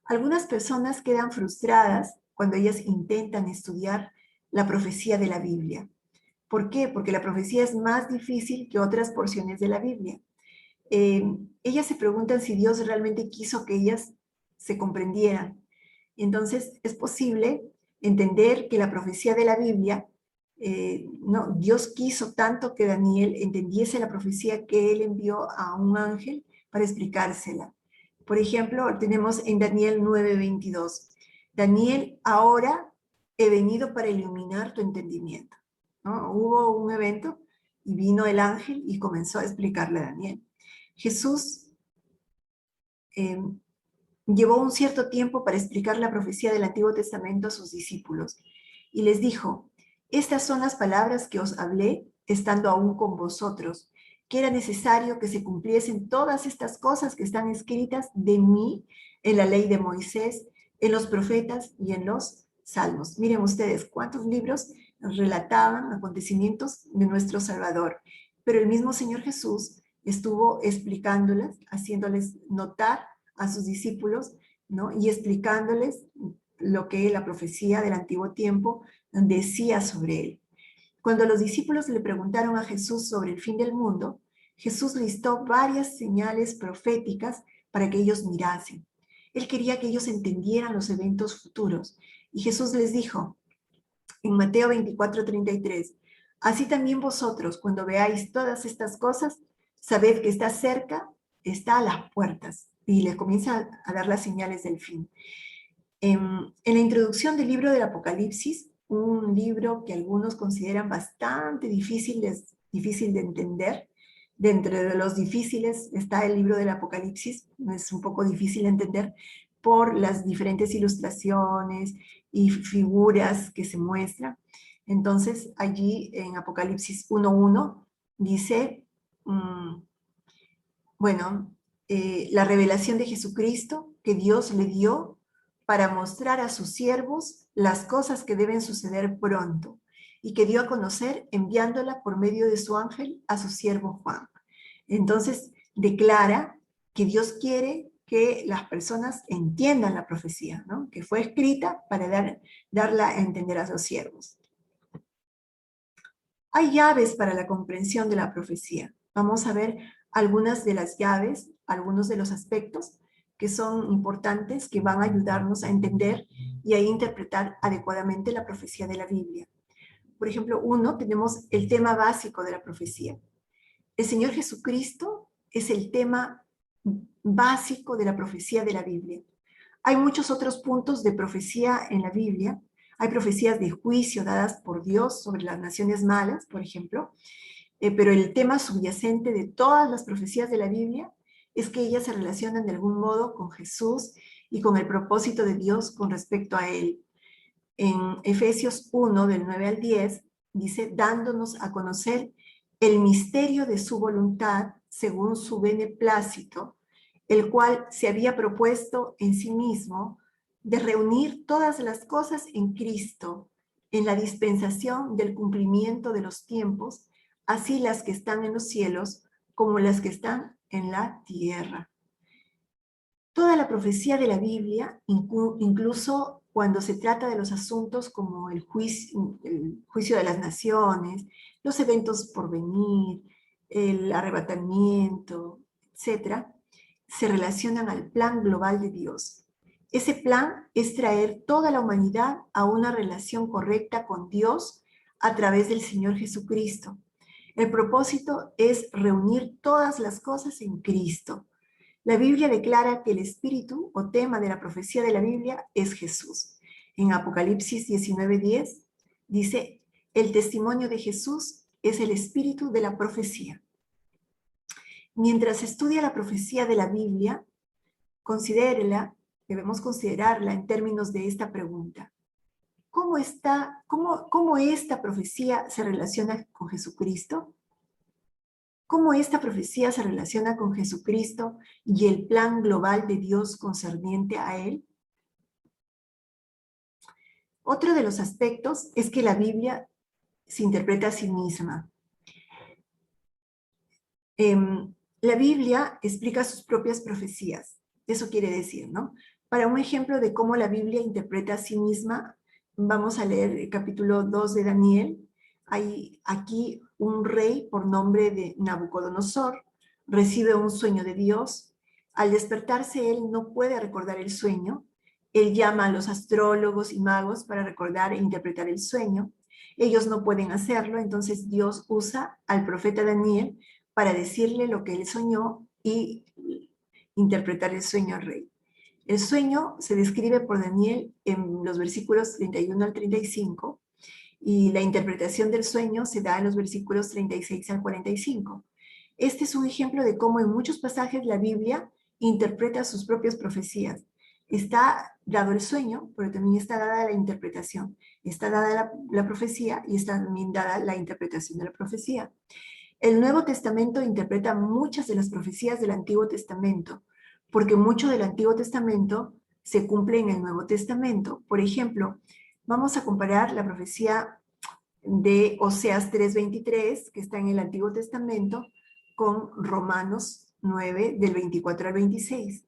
Algunas personas quedan frustradas cuando ellas intentan estudiar la profecía de la Biblia. ¿Por qué? Porque la profecía es más difícil que otras porciones de la Biblia. Ellas se preguntan si Dios realmente quiso que ellas se comprendieran. Entonces, es posible entender que la profecía de la Biblia, no, Dios quiso tanto que Daniel entendiese la profecía que él envió a un ángel para explicársela. Por ejemplo, tenemos en Daniel 9:22, Daniel, ahora he venido para iluminar tu entendimiento, ¿no? Hubo un evento y vino el ángel y comenzó a explicarle a Daniel. Jesús llevó un cierto tiempo para explicar la profecía del Antiguo Testamento a sus discípulos y les dijo, estas son las palabras que os hablé estando aún con vosotros, que era necesario que se cumpliesen todas estas cosas que están escritas de mí en la ley de Moisés, en los profetas y en los salmos. Miren ustedes cuántos libros relataban acontecimientos de nuestro Salvador, pero el mismo Señor Jesús estuvo explicándolas, haciéndoles notar a sus discípulos, ¿no? Y explicándoles lo que la profecía del antiguo tiempo decía sobre él. Cuando los discípulos le preguntaron a Jesús sobre el fin del mundo, Jesús listó varias señales proféticas para que ellos mirasen. Él quería que ellos entendieran los eventos futuros. Y Jesús les dijo en Mateo 24:33, así también vosotros, cuando veáis todas estas cosas, sabed que está cerca, está a las puertas. Y les comienza a dar las señales del fin. En la introducción del libro del Apocalipsis, un libro que algunos consideran bastante difícil de entender, dentro de los difíciles está el libro del Apocalipsis, es un poco difícil de entender por las diferentes ilustraciones y figuras que se muestran. Entonces, allí en Apocalipsis 1:1 dice, bueno, la revelación de Jesucristo que Dios le dio para mostrar a sus siervos las cosas que deben suceder pronto y que dio a conocer enviándola por medio de su ángel a su siervo Juan. Entonces, declara que Dios quiere que las personas entiendan la profecía, ¿no? Que fue escrita para darla a entender a los siervos. Hay llaves para la comprensión de la profecía. Vamos a ver algunas de las llaves, algunos de los aspectos que son importantes, que van a ayudarnos a entender y a interpretar adecuadamente la profecía de la Biblia. Por ejemplo, tenemos el tema básico de la profecía. El Señor Jesucristo es el tema básico de la profecía de la Biblia. Hay muchos otros puntos de profecía en la Biblia. Hay profecías de juicio dadas por Dios sobre las naciones malas, por ejemplo, pero el tema subyacente de todas las profecías de la Biblia es que ellas se relacionan de algún modo con Jesús y con el propósito de Dios con respecto a Él. En Efesios 1, del 9 al 10, dice, dándonos a conocer el misterio de su voluntad según su beneplácito, el cual se había propuesto en sí mismo de reunir todas las cosas en Cristo, en la dispensación del cumplimiento de los tiempos, así las que están en los cielos como las que están en la tierra. Toda la profecía de la Biblia, incluso cuando se trata de los asuntos como el juicio de las naciones, los eventos por venir, el arrebatamiento, etc., se relacionan al plan global de Dios. Ese plan es traer toda la humanidad a una relación correcta con Dios a través del Señor Jesucristo. El propósito es reunir todas las cosas en Cristo. La Biblia declara que el espíritu o tema de la profecía de la Biblia es Jesús. En Apocalipsis 19:10 dice, el testimonio de Jesús es el espíritu de la profecía. Mientras estudia la profecía de la Biblia, debemos considerarla en términos de esta pregunta. ¿Cómo esta profecía se relaciona con Jesucristo? ¿Cómo esta profecía se relaciona con Jesucristo y el plan global de Dios concerniente a Él? Otro de los aspectos es que la Biblia se interpreta a sí misma. La Biblia explica sus propias profecías. Eso quiere decir, ¿no? Para un ejemplo de cómo la Biblia interpreta a sí misma, vamos a leer el capítulo 2 de Daniel. Hay aquí un rey por nombre de Nabucodonosor, recibe un sueño de Dios. Al despertarse él no puede recordar el sueño. Él llama a los astrólogos y magos para recordar e interpretar el sueño. Ellos no pueden hacerlo, entonces Dios usa al profeta Daniel para decirle lo que él soñó y interpretar el sueño al rey. El sueño se describe por Daniel en los versículos 31 al 35 y la interpretación del sueño se da en los versículos 36 al 45. Este es un ejemplo de cómo en muchos pasajes la Biblia interpreta sus propias profecías. Está dado el sueño, pero también está dada la interpretación. Está dada la profecía y está también dada la interpretación de la profecía. El Nuevo Testamento interpreta muchas de las profecías del Antiguo Testamento, porque mucho del Antiguo Testamento se cumple en el Nuevo Testamento. Por ejemplo, vamos a comparar la profecía de Oseas 3:23, que está en el Antiguo Testamento, con Romanos 9, del 24 al 26.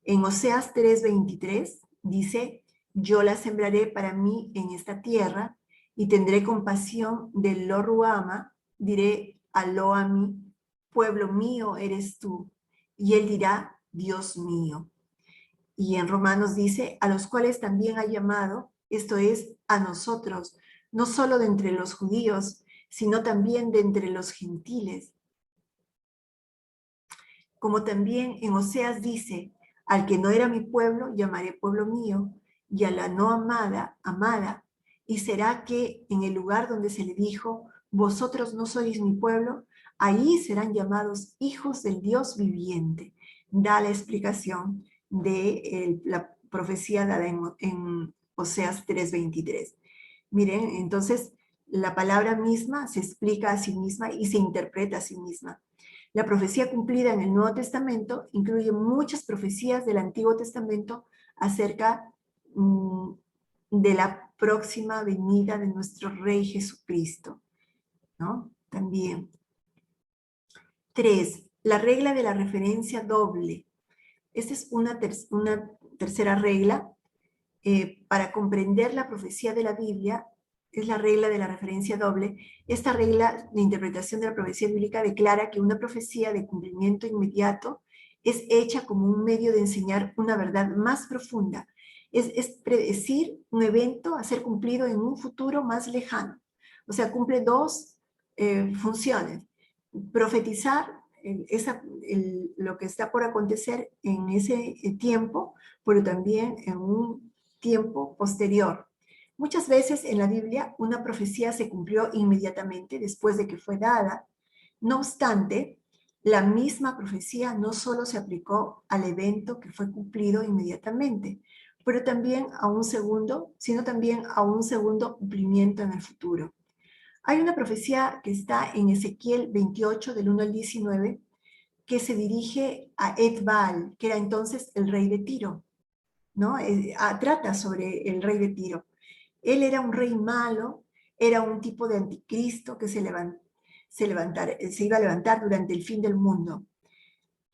En Oseas 3:23 dice, yo la sembraré para mí en esta tierra y tendré compasión del Lo Ruama, diré a Lo a mí, pueblo mío eres tú, y él dirá, Dios mío. Y en Romanos dice, a los cuales también ha llamado, esto es, a nosotros, no solo de entre los judíos, sino también de entre los gentiles. Como también en Oseas dice, al que no era mi pueblo, llamaré pueblo mío, y a la no amada, amada. Y será que en el lugar donde se le dijo, vosotros no sois mi pueblo, ahí serán llamados hijos del Dios viviente. Da la explicación de la profecía dada en Oseas 3:23. Miren, entonces la palabra misma se explica a sí misma y se interpreta a sí misma. La profecía cumplida en el Nuevo Testamento incluye muchas profecías del Antiguo Testamento acerca de la próxima venida de nuestro Rey Jesucristo, ¿no? También. 3. La regla de la referencia doble. Esta es una tercera regla. Para comprender la profecía de la Biblia, es la regla de la referencia doble. Esta regla de interpretación de la profecía bíblica declara que una profecía de cumplimiento inmediato es hecha como un medio de enseñar una verdad más profunda. Es predecir un evento a ser cumplido en un futuro más lejano. O sea, cumple dos funciones. Profetizar lo que está por acontecer en ese tiempo, pero también en un tiempo posterior. Muchas veces en la Biblia una profecía se cumplió inmediatamente después de que fue dada. No obstante, la misma profecía no solo se aplicó al evento que fue cumplido inmediatamente, pero también a un segundo, sino también a un segundo cumplimiento en el futuro. Hay una profecía que está en Ezequiel 28, del 1 al 19, que se dirige a Edbaal, que era entonces el rey de Tiro, ¿no? Trata sobre el rey de Tiro. Él era un rey malo, era un tipo de anticristo que se iba a levantar durante el fin del mundo.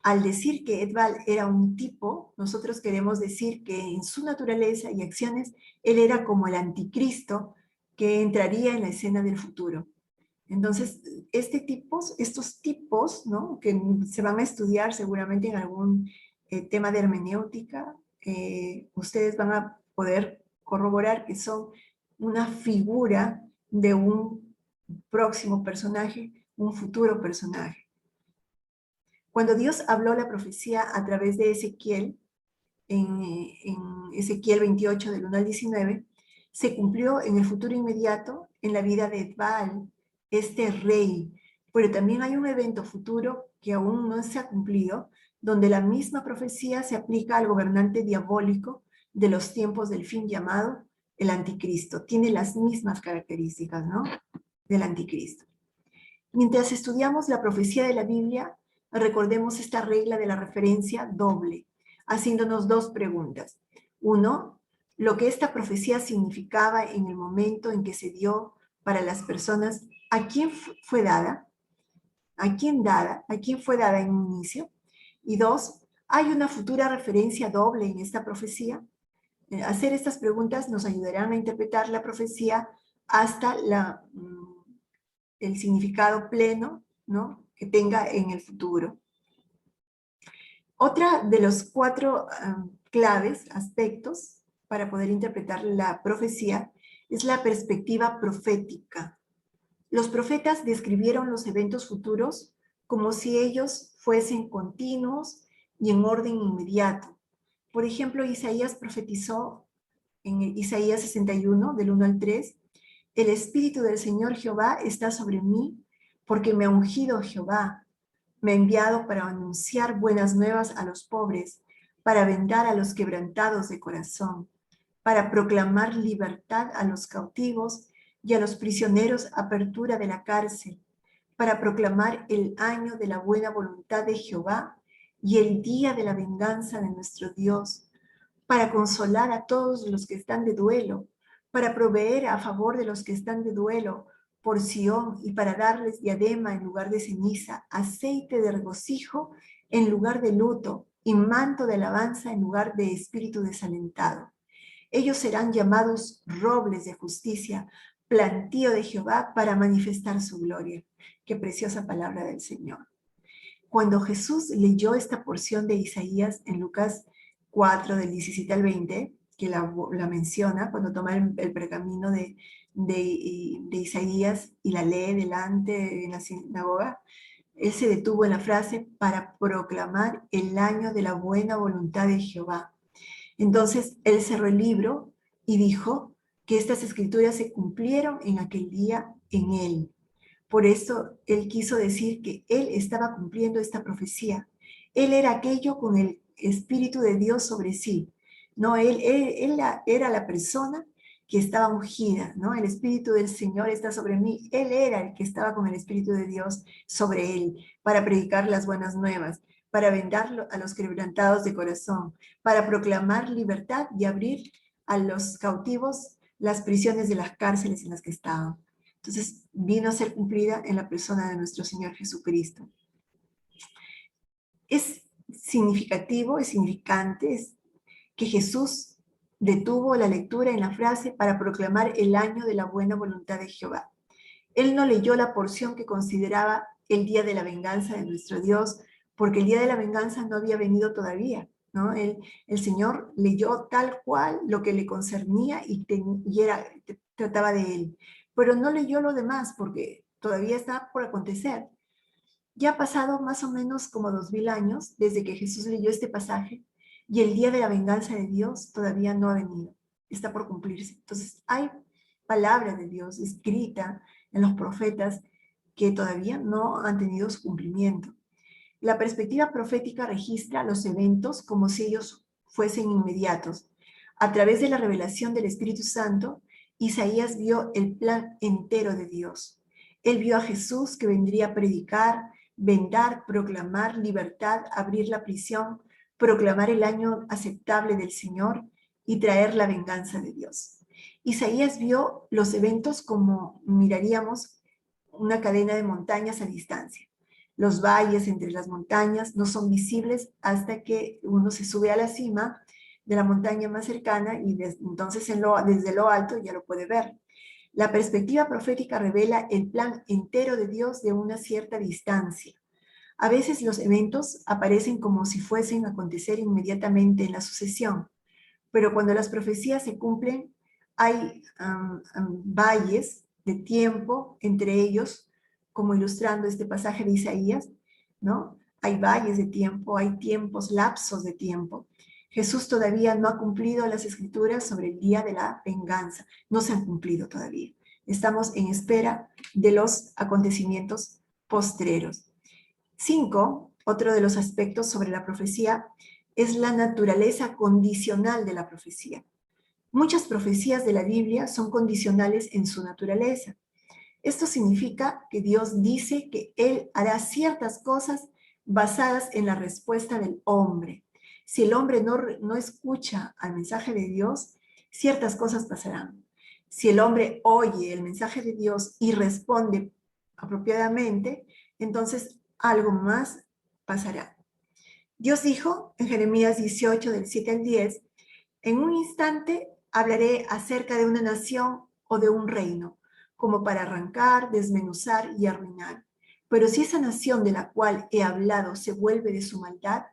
Al decir que Edbaal era un tipo, nosotros queremos decir que en su naturaleza y acciones, él era como el anticristo que entraría en la escena del futuro. Entonces, estos tipos, ¿no? Que se van a estudiar seguramente en algún tema de hermenéutica, ustedes van a poder corroborar que son una figura de un próximo personaje, un futuro personaje. Cuando Dios habló la profecía a través de Ezequiel, en Ezequiel 28, del 1 al 19, se cumplió en el futuro inmediato en la vida de Edbaal, este rey. Pero también hay un evento futuro que aún no se ha cumplido, donde la misma profecía se aplica al gobernante diabólico de los tiempos del fin llamado el anticristo. Tiene las mismas características, ¿no? Del anticristo. Mientras estudiamos la profecía de la Biblia, recordemos esta regla de la referencia doble, haciéndonos dos preguntas. Uno, lo que esta profecía significaba en el momento en que se dio para las personas, ¿a quién fue dada? ¿A quién fue dada en un inicio? Y dos, ¿hay una futura referencia doble en esta profecía? Hacer estas preguntas nos ayudarán a interpretar la profecía hasta el significado pleno, ¿no? Que tenga en el futuro. Otra de los cuatro claves, aspectos, para poder interpretar la profecía, es la perspectiva profética. Los profetas describieron los eventos futuros como si ellos fuesen continuos y en orden inmediato. Por ejemplo, Isaías profetizó en Isaías 61, del 1 al 3, el Espíritu del Señor Jehová está sobre mí, porque me ha ungido Jehová, me ha enviado para anunciar buenas nuevas a los pobres, para vendar a los quebrantados de corazón, para proclamar libertad a los cautivos y a los prisioneros apertura de la cárcel, para proclamar el año de la buena voluntad de Jehová y el día de la venganza de nuestro Dios, para consolar a todos los que están de duelo, para proveer a favor de los que están de duelo, por Sión, y para darles diadema en lugar de ceniza, aceite de regocijo en lugar de luto, y manto de alabanza en lugar de espíritu desalentado. Ellos serán llamados robles de justicia, plantío de Jehová para manifestar su gloria. Qué preciosa palabra del Señor. Cuando Jesús leyó esta porción de Isaías en Lucas 4, del 17 al 20, que la menciona, cuando toma el pergamino de Isaías y la lee delante en la sinagoga, él se detuvo en la frase para proclamar el año de la buena voluntad de Jehová. Entonces él cerró el libro y dijo que estas escrituras se cumplieron en aquel día en él. Por eso él quiso decir que él estaba cumpliendo esta profecía. Él era aquello con el Espíritu de Dios sobre sí. No, él era la persona que estaba ungida, ¿no? El Espíritu del Señor está sobre mí. Él era el que estaba con el Espíritu de Dios sobre él para predicar las buenas nuevas, para vendar a los quebrantados de corazón, para proclamar libertad y abrir a los cautivos las prisiones de las cárceles en las que estaban. Entonces, vino a ser cumplida en la persona de nuestro Señor Jesucristo. Es significativo, es significante, que Jesús detuvo la lectura en la frase para proclamar el año de la buena voluntad de Jehová. Él no leyó la porción que consideraba el día de la venganza de nuestro Dios, porque el día de la venganza no había venido todavía, ¿no? El Señor leyó tal cual lo que le concernía y trataba de él, pero no leyó lo demás porque todavía está por acontecer. Ya ha pasado más o menos como 2000 años desde que Jesús leyó este pasaje y el día de la venganza de Dios todavía no ha venido, está por cumplirse. Entonces hay palabra de Dios escrita en los profetas que todavía no han tenido su cumplimiento. La perspectiva profética registra los eventos como si ellos fuesen inmediatos. A través de la revelación del Espíritu Santo, Isaías vio el plan entero de Dios. Él vio a Jesús que vendría a predicar, vendar, proclamar libertad, abrir la prisión, proclamar el año aceptable del Señor y traer la venganza de Dios. Isaías vio los eventos como miraríamos una cadena de montañas a distancia. Los valles entre las montañas no son visibles hasta que uno se sube a la cima de la montaña más cercana y entonces desde lo alto ya lo puede ver. La perspectiva profética revela el plan entero de Dios de una cierta distancia. A veces los eventos aparecen como si fuesen a acontecer inmediatamente en la sucesión, pero cuando las profecías se cumplen, hay valles de tiempo entre ellos, como ilustrando este pasaje de Isaías, ¿no? Hay valles de tiempo, hay tiempos, lapsos de tiempo. Jesús todavía no ha cumplido las escrituras sobre el día de la venganza, no se han cumplido todavía. Estamos en espera de los acontecimientos postreros. 5, otro de los aspectos sobre la profecía es la naturaleza condicional de la profecía. Muchas profecías de la Biblia son condicionales en su naturaleza. Esto significa que Dios dice que Él hará ciertas cosas basadas en la respuesta del hombre. Si el hombre no escucha al mensaje de Dios, ciertas cosas pasarán. Si el hombre oye el mensaje de Dios y responde apropiadamente, entonces algo más pasará. Dios dijo en Jeremías 18, del 7 al 10, en un instante hablaré acerca de una nación o de un reino, como para arrancar, desmenuzar y arruinar. Pero si esa nación de la cual he hablado se vuelve de su maldad,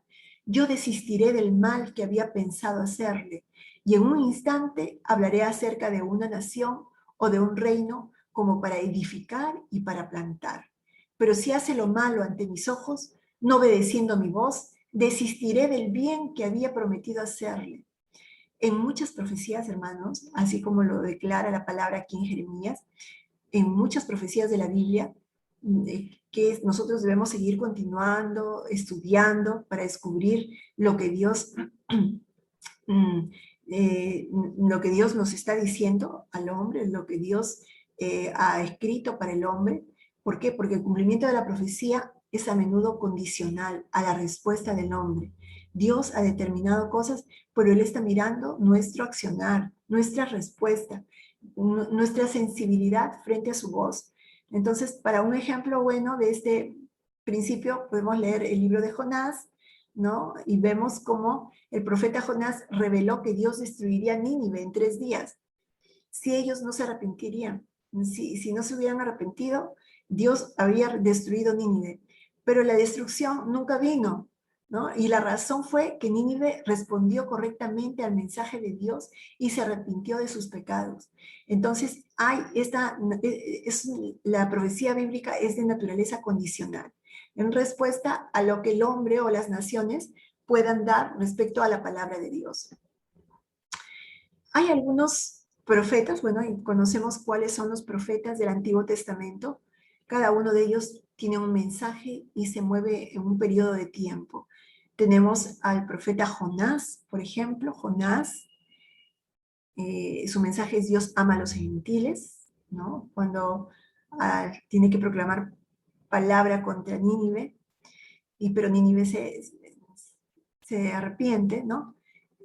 yo desistiré del mal que había pensado hacerle, y en un instante hablaré acerca de una nación o de un reino como para edificar y para plantar. Pero si hace lo malo ante mis ojos, no obedeciendo mi voz, desistiré del bien que había prometido hacerle. En muchas profecías, hermanos, así como lo declara la palabra aquí en Jeremías, en muchas profecías de la Biblia, que nosotros debemos seguir continuando, estudiando para descubrir lo que Dios, lo que Dios nos está diciendo al hombre, lo que Dios ha escrito para el hombre. ¿Por qué? Porque el cumplimiento de la profecía es a menudo condicional a la respuesta del hombre. Dios ha determinado cosas, pero Él está mirando nuestro accionar, nuestra respuesta, nuestra sensibilidad frente a su voz. Entonces, para un ejemplo bueno de este principio, podemos leer el libro de Jonás, ¿no? Y vemos cómo el profeta Jonás reveló que Dios destruiría Nínive en 3 días. Si ellos no se arrepentirían, si no se hubieran arrepentido, Dios habría destruido Nínive. Pero la destrucción nunca vino, ¿no? Y la razón fue que Nínive respondió correctamente al mensaje de Dios y se arrepintió de sus pecados. Entonces, la profecía bíblica es de naturaleza condicional, en respuesta a lo que el hombre o las naciones puedan dar respecto a la palabra de Dios. Hay algunos profetas, bueno, y conocemos cuáles son los profetas del Antiguo Testamento. Cada uno de ellos tiene un mensaje y se mueve en un periodo de tiempo. Tenemos al profeta Jonás, por ejemplo. Jonás, su mensaje es Dios ama a los gentiles, ¿no? Cuando tiene que proclamar palabra contra Nínive, pero Nínive se arrepiente, ¿no?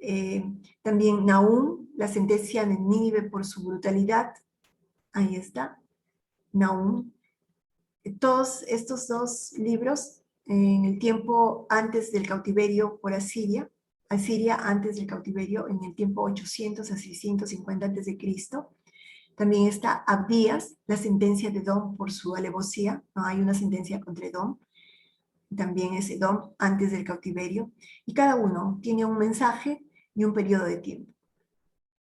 Eh, También Nahum, la sentencia de Nínive por su brutalidad, ahí está, Nahum. Todos estos dos libros, en el tiempo antes del cautiverio por Asiria antes del cautiverio, en el tiempo 800 a 650 antes de Cristo. También está Abdías, la sentencia de Edom por su alevosía, no hay una sentencia contra Edom, también es Edom antes del cautiverio, y cada uno tiene un mensaje y un periodo de tiempo.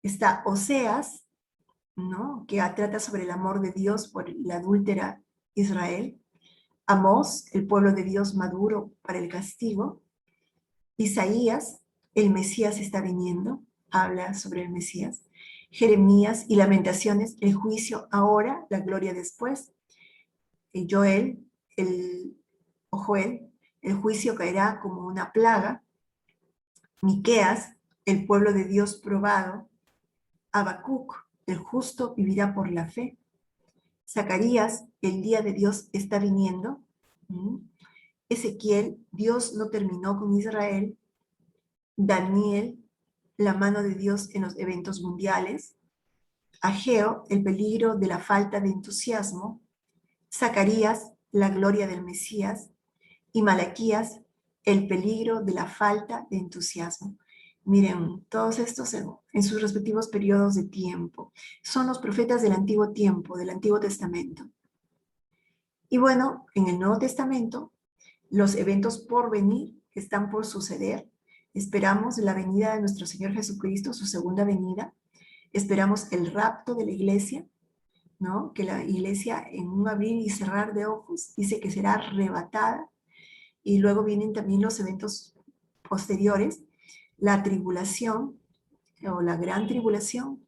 Está Oseas, ¿no? Que trata sobre el amor de Dios por la adúltera Israel. Amós, el pueblo de Dios maduro para el castigo. Isaías, el Mesías está viniendo, habla sobre el Mesías. Jeremías y Lamentaciones, el juicio ahora, la gloria después. Joel, Joel, el juicio caerá como una plaga. Miqueas, el pueblo de Dios probado. Habacuc, el justo vivirá por la fe. Zacarías, el día de Dios está viniendo. Ezequiel, Dios no terminó con Israel. Daniel, la mano de Dios en los eventos mundiales. Ageo, el peligro de la falta de entusiasmo. Zacarías, la gloria del Mesías. Y Malaquías, el peligro de la falta de entusiasmo. Miren, todos estos en sus respectivos periodos de tiempo. Son los profetas del antiguo tiempo, del Antiguo Testamento. Y bueno, en el Nuevo Testamento, los eventos por venir están por suceder. Esperamos la venida de nuestro Señor Jesucristo, su segunda venida. Esperamos el rapto de la iglesia, ¿no? Que la iglesia en un abrir y cerrar de ojos dice que será arrebatada. Y luego vienen también los eventos posteriores, la tribulación o la gran tribulación.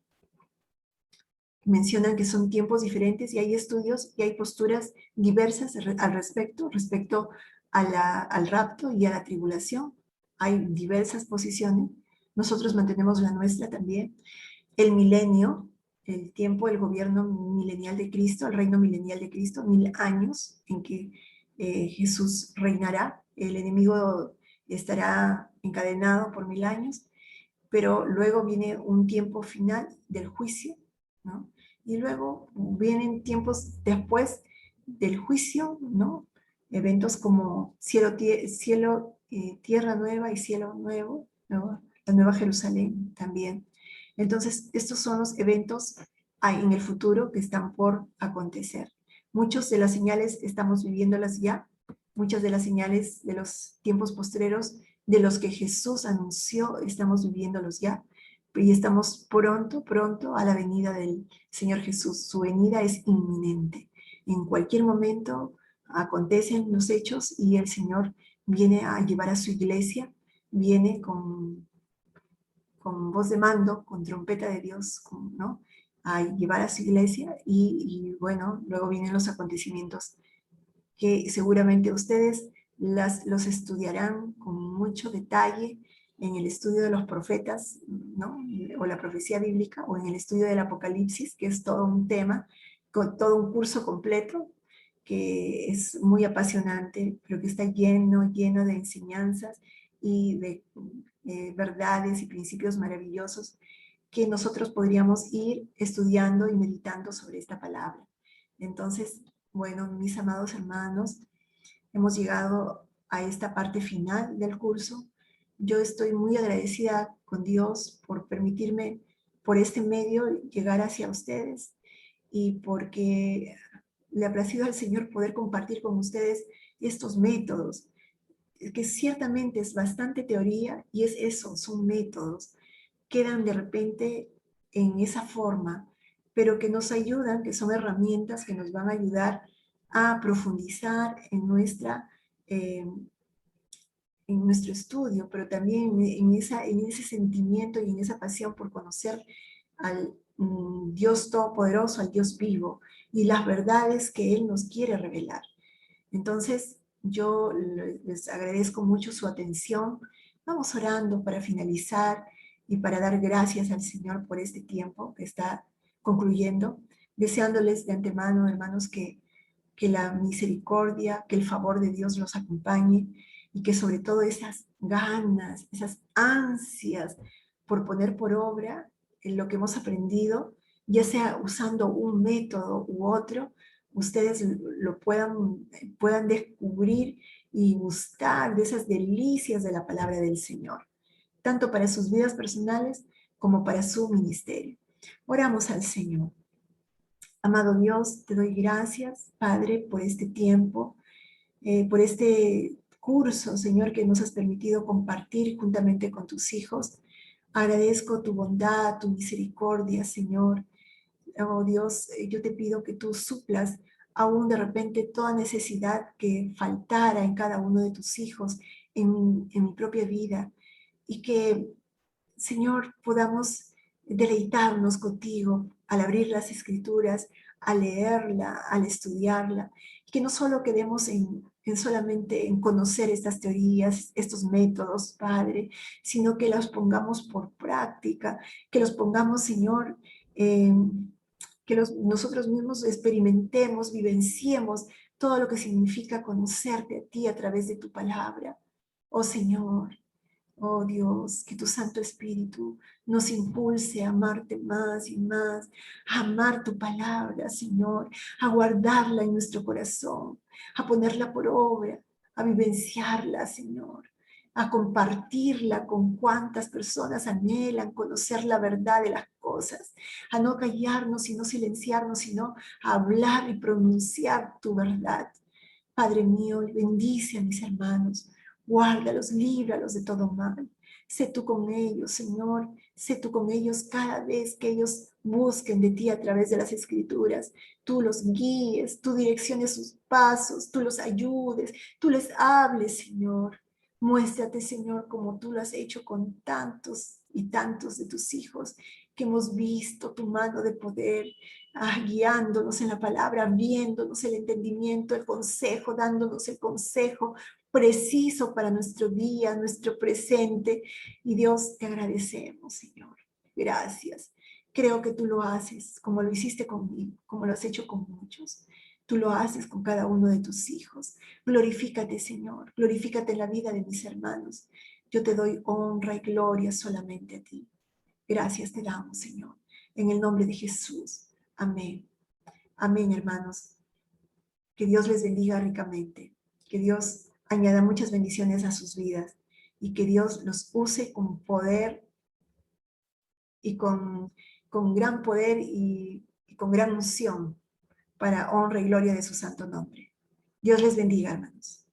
Mencionan que son tiempos diferentes y hay estudios y hay posturas diversas al respecto al rapto y a la tribulación. Hay diversas posiciones. Nosotros mantenemos la nuestra también. El milenio, el tiempo del gobierno milenial de Cristo, el reino milenial de Cristo, 1000 años en que Jesús reinará. El enemigo estará encadenado por 1000 años, pero luego viene un tiempo final del juicio, ¿no? Y luego vienen tiempos después del juicio, ¿no? Eventos como tierra nueva y cielo nuevo, ¿no? La nueva Jerusalén también. Entonces, estos son los eventos en el futuro que están por acontecer. Muchas de las señales estamos viviéndolas ya, muchas de las señales de los tiempos postreros de los que Jesús anunció, estamos viviéndolos ya, y estamos pronto a la venida del Señor Jesús. Su venida es inminente. En cualquier momento acontecen los hechos y el Señor viene a llevar a su iglesia, viene con voz de mando, con trompeta de Dios, ¿no? A llevar a su iglesia y bueno, luego vienen los acontecimientos que seguramente ustedes los estudiarán con mucho detalle en el estudio de los profetas, ¿no? O la profecía bíblica, o en el estudio del Apocalipsis, que es todo un tema, con todo un curso completo, que es muy apasionante, pero que está lleno de enseñanzas y de verdades y principios maravillosos que nosotros podríamos ir estudiando y meditando sobre esta palabra. Entonces, bueno, mis amados hermanos, hemos llegado a esta parte final del curso. Yo estoy muy agradecida con Dios por permitirme por este medio llegar hacia ustedes y porque le ha placido al Señor poder compartir con ustedes estos métodos, que ciertamente es bastante teoría y es eso, son métodos, quedan de repente en esa forma, pero que nos ayudan, que son herramientas que nos van a ayudar a profundizar en nuestra en nuestro estudio, pero también en ese sentimiento y en esa pasión por conocer al Dios Todopoderoso, al Dios vivo, y las verdades que Él nos quiere revelar. Entonces, yo les agradezco mucho su atención. Vamos orando para finalizar y para dar gracias al Señor por este tiempo que está concluyendo, deseándoles de antemano, hermanos, que la misericordia, que el favor de Dios los acompañe y que sobre todo esas ganas, esas ansias por poner por obra en lo que hemos aprendido, ya sea usando un método u otro, ustedes lo puedan descubrir y gustar de esas delicias de la palabra del Señor, tanto para sus vidas personales como para su ministerio. Oramos al Señor. Amado Dios, te doy gracias, Padre, por este tiempo, por este curso, Señor, que nos has permitido compartir juntamente con tus hijos. Agradezco tu bondad, tu misericordia, Señor. Oh Dios, yo te pido que tú suplas aún de repente toda necesidad que faltara en cada uno de tus hijos, en mi propia vida, y que, Señor, podamos deleitarnos contigo al abrir las escrituras, al leerla, al estudiarla, y que no solo quedemos en solamente en conocer estas teorías, estos métodos, Padre, sino que los pongamos por práctica, que los pongamos, Señor, que nosotros mismos experimentemos, vivenciemos todo lo que significa conocerte a ti a través de tu palabra. Oh Señor, oh Dios, que tu Santo Espíritu nos impulse a amarte más y más, a amar tu palabra, Señor, a guardarla en nuestro corazón, a ponerla por obra, a vivenciarla, Señor, a compartirla con cuantas personas anhelan conocer la verdad de las cosas, a no callarnos y no silenciarnos, sino a hablar y pronunciar tu verdad. Padre mío, bendice a mis hermanos, guárdalos, líbralos de todo mal. Sé tú con ellos, Señor, sé tú con ellos cada vez que ellos busquen de ti a través de las escrituras. Tú los guíes, tú direcciones sus pasos, tú los ayudes, tú les hables, Señor. Muéstrate, Señor, como tú lo has hecho con tantos y tantos de tus hijos, que hemos visto tu mano de poder, guiándonos en la palabra, viéndonos el entendimiento, el consejo, dándonos el consejo preciso para nuestro día, nuestro presente. Y Dios, te agradecemos, Señor. Gracias. Creo que tú lo haces como lo hiciste conmigo, como lo has hecho con muchos. Tú lo haces con cada uno de tus hijos. Glorifícate, Señor. Glorifícate en la vida de mis hermanos. Yo te doy honra y gloria solamente a ti. Gracias te damos, Señor. En el nombre de Jesús. Amén. Amén, hermanos. Que Dios les bendiga ricamente. Que Dios añada muchas bendiciones a sus vidas y que Dios los use con poder y con gran poder y con gran unción para honra y gloria de su santo nombre. Dios les bendiga, hermanos.